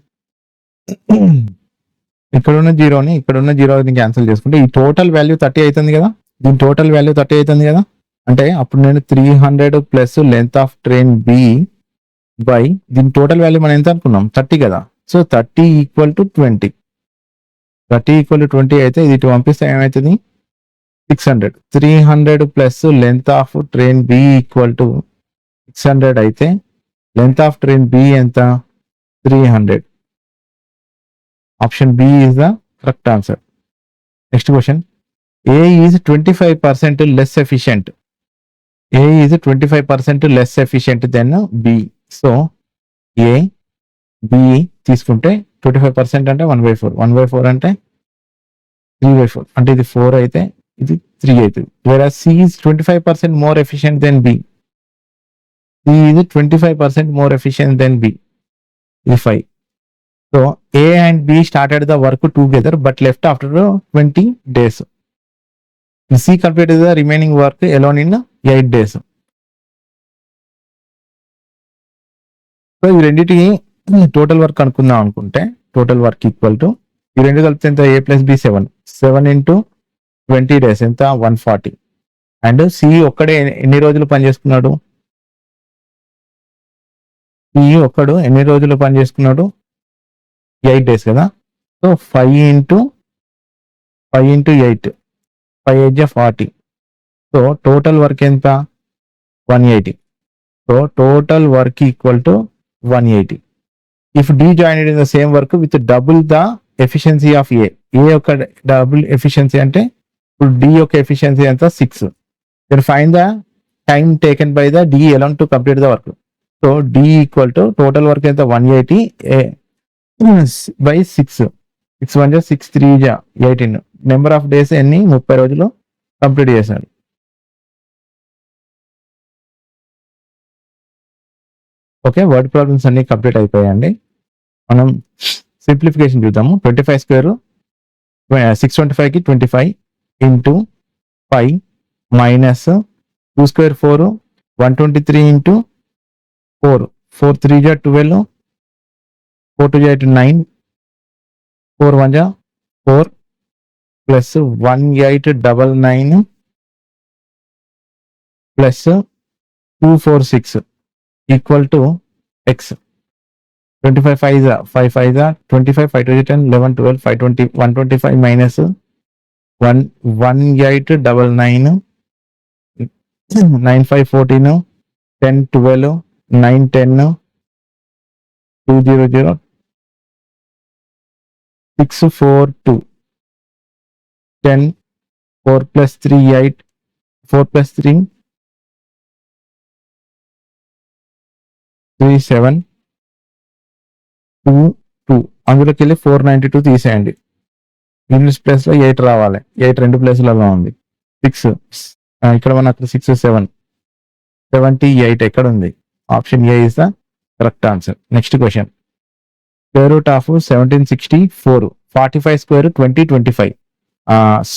ఇక్కడున్న జీరోని ఇక్కడున్న జీరోని క్యాన్సిల్ చేసుకుంటే ఈ టోటల్ వాల్యూ 30 అవుతుంది కదా, దీని టోటల్ వాల్యూ 30 అవుతుంది కదా. అంటే అప్పుడు నేను 300 plus length of train B by దీని టోటల్ వాల్యూ మనం ఎంత అనుకున్నాం 30 కదా. So 30 equal to 20. 30 equal to 20 అయితే ఇది పంపిస్తే ఏమవుతుంది 600. 300 plus length of train B equal to 600 అయితే లెంత్ ఆఫ్ ట్రైన్ బి ఎంత 300. Option B is the correct answer. Next question, A is 25% less efficient. A is 25% less efficient than B. So A, B తీసుకుంటే 25% అంటే 1/4, 1/4 అంటే 3/4, అంటే ఇది 4 అయితే ఇది 3 అవుతుంది. Whereas C is 25% more efficient than B. C is 25% more efficient than B. ఇది 5. So A and B started the work together but left after 20 days. C completed the remaining work alone in 8 days. So ఈ రెండింటికి total work అనుకుందాం అనుకుంటే total work equal to ఈ రెండు కలిపితే ఎంత A plus B 7 into 20 days ఎంత 140. And C ఒక్కడే ఎన్ని రోజులు పనిచేసుకున్నాడు, సి ఒక్కడు ఎన్ని రోజులు పనిచేసుకున్నాడు 8 days కదా. So 5 into 8 5 8 40. So total work ఎంత 180. So total work equal to 180. If D joined in the same work with double the efficiency of A యొక్క డబుల్ ఎఫిషియన్సీ అంటే ఇప్పుడు డి యొక్క ఎఫిషియన్సీ ఎంత 6. Then find the time taken by the D alone to complete the work. So D equal to total work ఎంత 180 by 6. 6 1 6 3 18. Number of days ఎన్ని 30 రోజులు complete చేశాడు. Okay, word problems అన్ని complete అయిపోయాయండి. మనం సింప్లిఫికేషన్ చూద్దాము. 25 స్క్వేర్ 625కి 25 into 5 minus 2 square 4 123 into 4 4 3 12 4 2 9 4 1 4 plus 1899 plus 246 equal to X. 25 5 5 5 25 5 2 10 11 12 520 125 minus 1899 9 5 14 10 12 9 10 200 6 4 2 10 4 plus 3 8 4 plus 3 3 7 2 2. అందులోకి వెళ్ళి 492 తీసేయండి. యూనిట్స్ ప్లేస్ లో 8 రావాలి. 8 రెండు ప్లేసులలో ఉంది. 6 ఇక్కడ మన అక్కడ 6 7 78 ఎక్కడ ఉంది? Option A is the correct answer. Next question, square root of 1764 45 square 2025.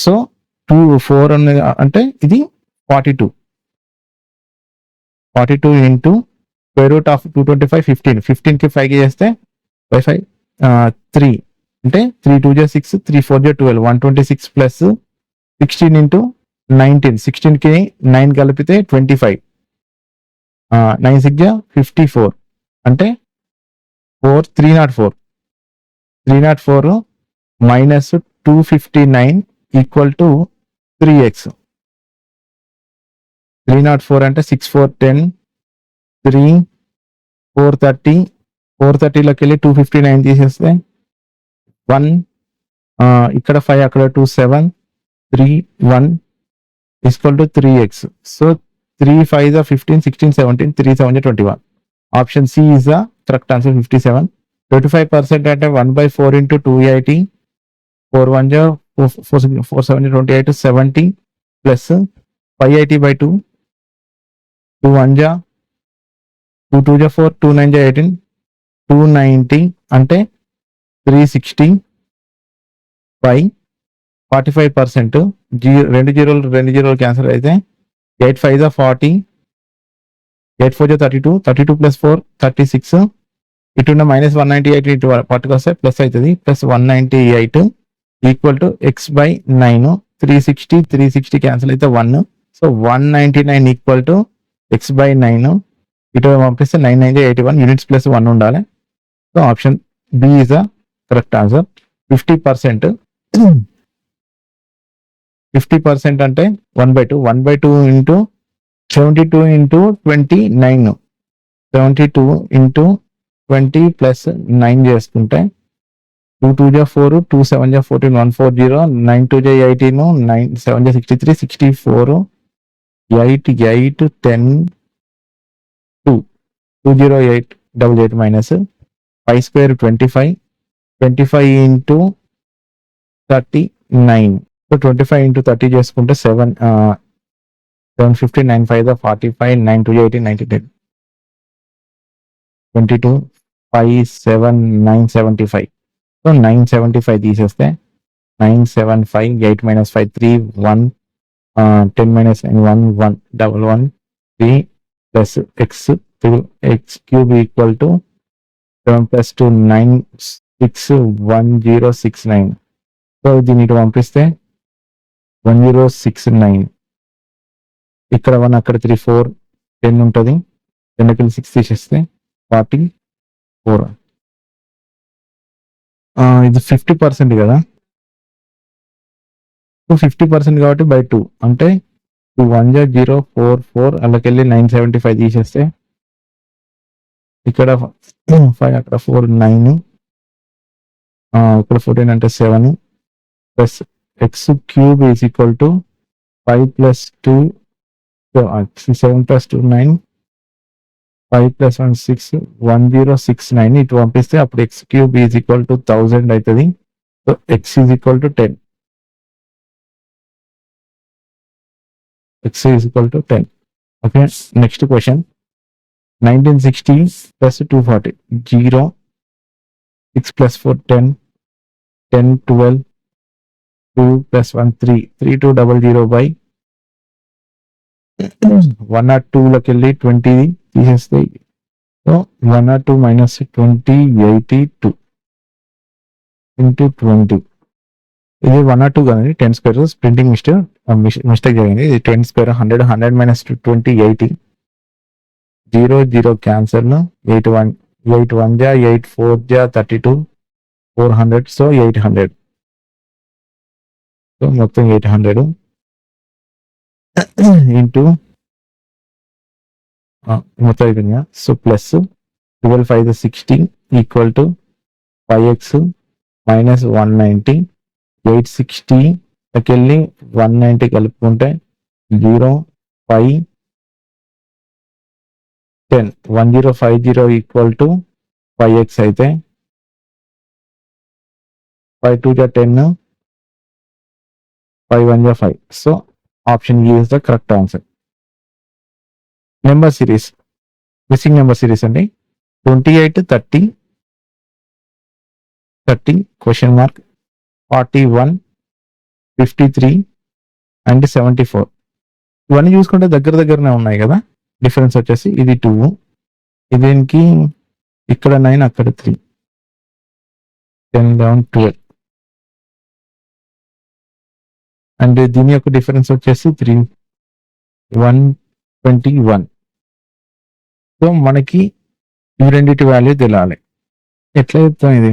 So 2 4 అంటే ఇది 42 ఇంటూ స్క్వేర్ రూట్ ఆఫ్ 225 15 కి 5 చేస్తే 5 3 అంటే 3 2 6 3 4 12 126 ప్లస్ 16 ఇంటూ 19 16 కి 9 కలిపితే 25 9 6 54 అంటే 304 మైనస్ 259 ఈక్వల్ టు 3x. 304 అంటే 6 4 10 3 430 430లోకి వెళ్ళి 259 తీసేస్తే 1 ఇక్కడ 5 అక్కడ 2 7 3 1 equal to 3x. So 3 5 15 16 17 3 7 21. Option C is the correct answer 57. 25% అంటే 1/4 ఇంటూ 280 4 1 4 7 28 70 ప్లస్ 580/2 2 1 2 2 4 2 9 18 290 అంటే 360 బై 45%. రెండు జీరోలు క్యాన్సల్ అయితే 8 5 40, 8 4 32, 32 ప్లస్ 4 36, ఇటున్న -198 ఇటు పట్టుకొస్తే ప్లస్ అవుతుంది, plus 198 equal to X by 9. 360 cancel అయితే 1, so 199 equal to X by 9. ఇటు పంపిస్తే 9 9 81 యూనిట్స్ ప్లస్ 1 ఉండాలి. So option B is the correct answer. 50%. 50% అంటే 1/2. 1/2 ఇంటూ 72 ఇంటూ 29. 72 ఇంటూ 20 ప్లస్ 9 చేసుకుంటే 2 2 జా 4, 2 7 జా 14, 140, 9 2 జా 18, 9 7 జా 63, 64, 8 8 10 2 208 88 minus 5 square 25, 25 into 39. So 25 into 30 చేసుకుంటే 750, 9 5 45, 9 2 18, 19 22, 5 7 975. సో 975 తీసేస్తే 975, 8 minus 5 3 1, 10 minus 9 1 1 1 1 3 plus x cube equal to 7 plus 2 9 6 1069. So దీన్ని ఇటు పంపిస్తే 1069. ఇక్కడ 1 అక్కడ 3 4 10 ఉంటుంది. 10కి 6 తీసేస్తే 44. ఇది 50% కదా. సో 50% కాబట్టి బై 2 అంటే 2 1 0 4 4 అలాకెళ్ళి 975 తీసేస్తే ఇక్కడ 5 అక్కడ 4 9, ఇక్కడ 14 అంటే 7 plus X cube is equal to 5 plus 2 7 plus 2 9, 5 plus 1 6 1069. ఇటు పంపిస్తే అప్పుడు X cube is equal to 1000 అవుతుంది. So X is equal to 10. X is equal to 10. Okay, next question. 1960 plus 240 0, 6 plus 4 10, 10 12, 2 plus 1 3, 3200 by 102 లోకి వెళ్ళి 20 తీసేస్తే సో 102 minus 20 82 into 20. ఇది 102 కదండి, 10 square printing mistake జరిగింది. ఇది 20 స్క్వేర్ 100 100 minus 20 80. 0 0 క్యాన్సర్. 8 1 8 1 జా 8 4 జా 32, 400, సో 800. సో మొత్తం 800 ఇంటూ మొత్తం అయిపోయింది. So plus 12 5 60 equal to 5x minus 190. 860కి వెళ్ళి 190 కలుపుకుంటే 0 5 10 1050 ఈక్వల్ టు 5x అయితే 5 2 జా 10, 5 1 జా 5. So option E is the correct answer. Number series, missing number series అండి. 28 30 30 క్వశ్చన్ మార్క్ 41 53 అండ్ 74. ఇవన్నీ చూసుకుంటే దగ్గరనే ఉన్నాయి కదా. డిఫరెన్స్ వచ్చేసి ఇది 2, దీనికి ఇక్కడ 9 అక్కడ 3, 10 11 12 అండ్ దీని యొక్క డిఫరెన్స్ వచ్చేసి 3 121. సో మనకి ఈ రెండింటి వాల్యూ తెలియాలి. ఎట్లా చెప్తాం ఇది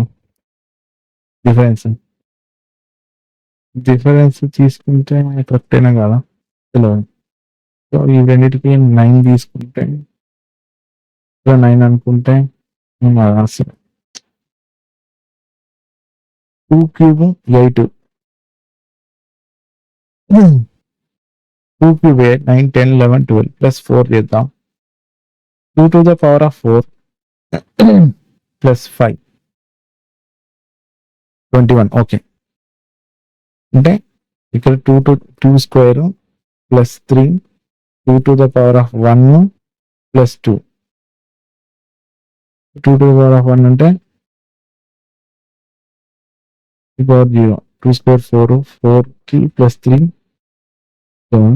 డిఫరెన్స్ తీసుకుంటే కరెక్ట్ అయినా కదా తెలియదు. సో ఈ రెండింటికి 9 తీసుకుంటే 9 అనుకుంటే 2 క్యూబ్ 8, 2 క్యూబ్ 8 9 10 11 12 ప్లస్ 4 చేద్దాం. 2 to the power of 4 plus 5 21. Okay, అంటే ఇక్కడ 2 square plus 3 2 to the power of 1 plus 2 2 to the power of 1 అంటే 2 power 0. 2 square 4, 4 కి plus 3, 7.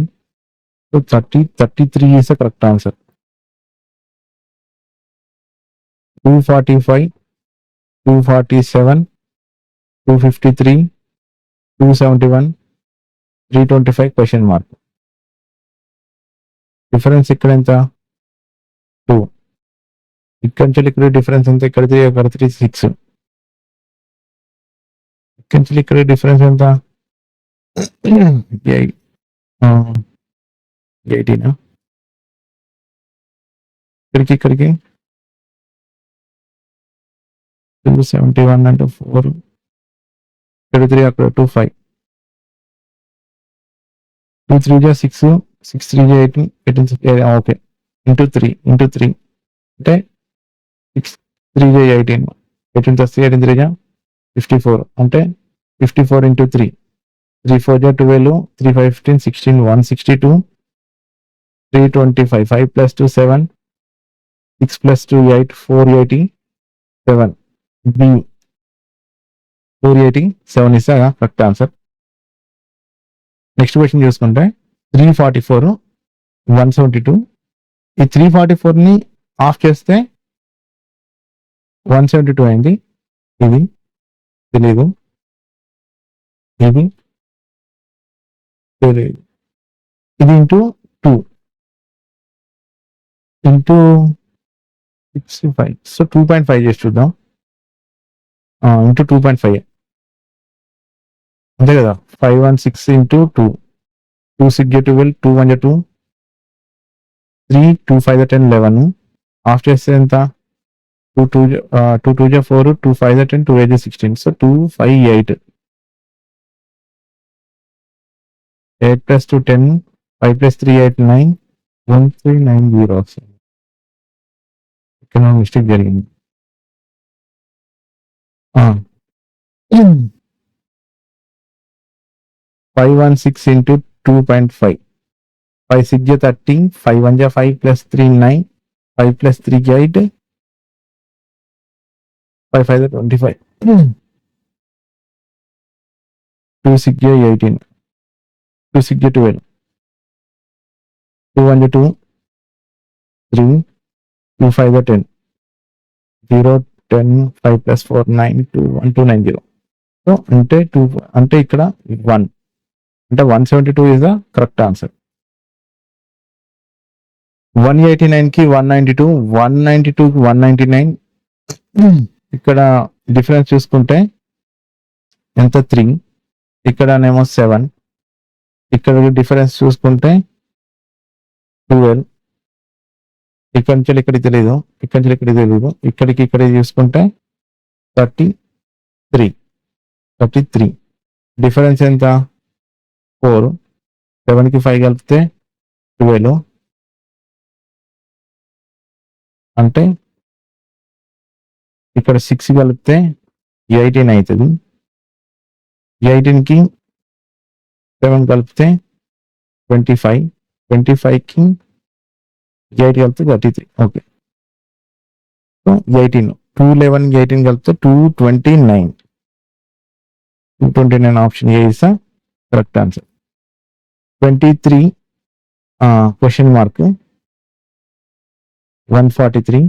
So 33 is the correct answer. 245, 247, 253, 271, 325 question mark. Difference ఇక్కడ ఎంత 2. ఇక్కడ నుంచి ఇక్కడ డిఫరెన్స్ ఎంత ఇక్కడ 3 అక్కడ 3 6. ఇక్కడ నుంచి ఇక్కడ డిఫరెన్స్ ఎంత 18 ఇక్కడికి 271 అంటే 4 ఇక్కడ 3 అక్కడ 2 5 2 3 జా 6 6 3 జా 18 18 ఓకే ఇంటూ 3 అంటే 6 3 జా 18 18 ప్లస్ 3 18 3 జా 54 అంటే 54 ఇంటూ 3 3 4 జా 12 3 5 15 16 162 325 5 plus 2 7 6 plus 2 8 487 B 487 is the correct answer. Next question చూసుకుంటే 344 172 ఈ 344 ని ఆఫ్ చేస్తే 172 అయింది. ఇది తెలియదు, ఇది తెలియదు, ఇది ఇంటూ 2 ఇంటూ 65 సో 2.5 చేసి చూద్దాం. ఇంటూ 2.5 అంతే కదా. 516 ఇంటూ 2 2 6 12 2 1 2 3 2 5 10 11 ఆఫ్ చేస్తే ఎంత 2 2 4 2 5 10 2 8 16 సో 258 8 plus 2 10 5 plus 3 8 9 1390 ఇక్కడ మిస్టేక్ జరిగింది. 516 into 2.5 5 6 ja 30 5 1 ja 5 plus 3 9 5 plus 3 ja 8 5 5 ja 25 2 6 ja 18 2 6 ja 12 2 1 ja 2 3 2 5 ja 10 0 10 5 plus 4 9 2 1 290 so అంటే 2 అంటే ఇక్కడ 1 అంటే 172 is the correct answer. 189 కి 192 192 కి 199 ఇక్కడ డిఫరెన్స్ చూసుకుంటే ఎంత 3 ఇక్కడనేమో 7 ఇక్కడ డిఫరెన్స్ చూసుకుంటే 12 ఇక్కడ నుంచి ఇక్కడికి తెలియదు, ఇక్కడ నుంచి ఇక్కడికి తెలియదు, ఇక్కడికి ఇక్కడ చూసుకుంటే 33 డిఫరెన్స్ ఎంత 4 7 కి 5 కలిపితే 12 అంటే ఇక్కడ 6 కలిపితే 18 అవుతుంది. 18 కి 7 కలిపితే 25 25 కి 8 కలిపితే 33 ఓకే. సో 18 211 18 కలిపితే 229 option A is correct answer. 23 question mark 143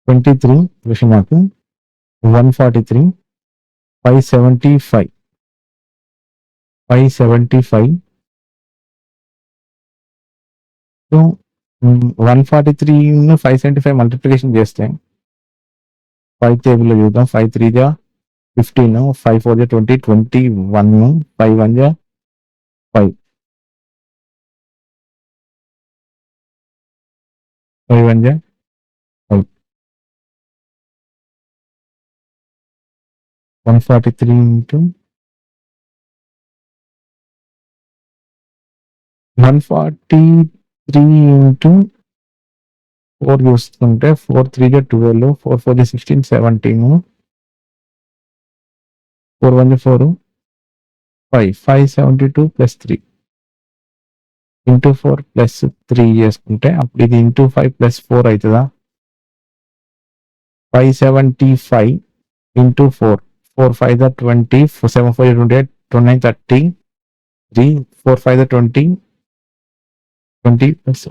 23 question mark 143 575 so 143 575 multiplication చేస్తే 5 టేబుల్ లో చూద్దాం. 5 3 జా 15 5 4 జా 20 21 5 1 జా 5 5 1 జా 5 143 into 143 into 4 చూసుకుంటే 4 3 జా 12 4 4 జా 16 17 4 1 జా 4 5 572 plus 3 ఇంటూ 4 ప్లస్ 3 చేసుకుంటే అప్పుడు ఇది ఇంటూ 5 ప్లస్ 4 అవుతుందా? 575 ఇంటూ 4 4 5 20 7 4 28 29 30 3 4 5 20 20 plus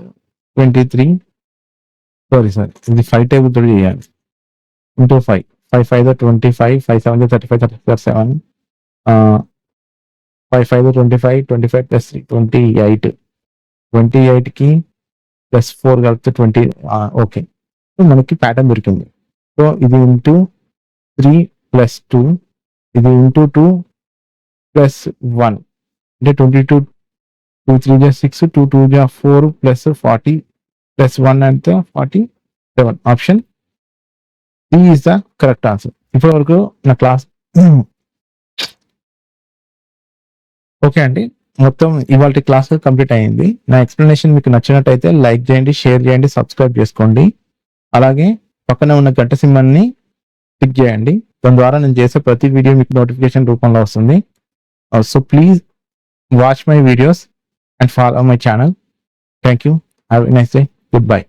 23 సారీ ఇది 5 టేబుల్ తోటి చేయాలి ఇంటూ 5 5 5 25 5 7 35 35 7 5 5 25 25 ప్లస్ 3 28కి ప్లస్ 4 కలిపితే 20 ఓకే మనకి ప్యాటర్న్ దొరికింది. సో ఇది ఇంటూ 3 ప్లస్ 2 ఇది ఇంటూ 2 ప్లస్ 1 అంటే 22 2 3 జా 6 2 2 జా 4 ప్లస్ 40 ప్లస్ 1 అంటే 47. Option D is the correct answer. ఇప్పటి వరకు నా క్లాస్ ఓకే అండి, మొత్తం ఇవాళ క్లాస్ కంప్లీట్ అయ్యింది. నా ఎక్స్ప్లెనేషన్ మీకు నచ్చినట్టయితే లైక్ చేయండి, షేర్ చేయండి, సబ్స్క్రైబ్ చేసుకోండి. అలాగే పక్కన ఉన్న గంట సింబల్ని క్లిక్ చేయండి. దాని ద్వారా నేను చేసే ప్రతి వీడియో మీకు నోటిఫికేషన్ రూపంలో వస్తుంది. So please watch my videos and follow my channel. Thank you. Have a nice day. Goodbye.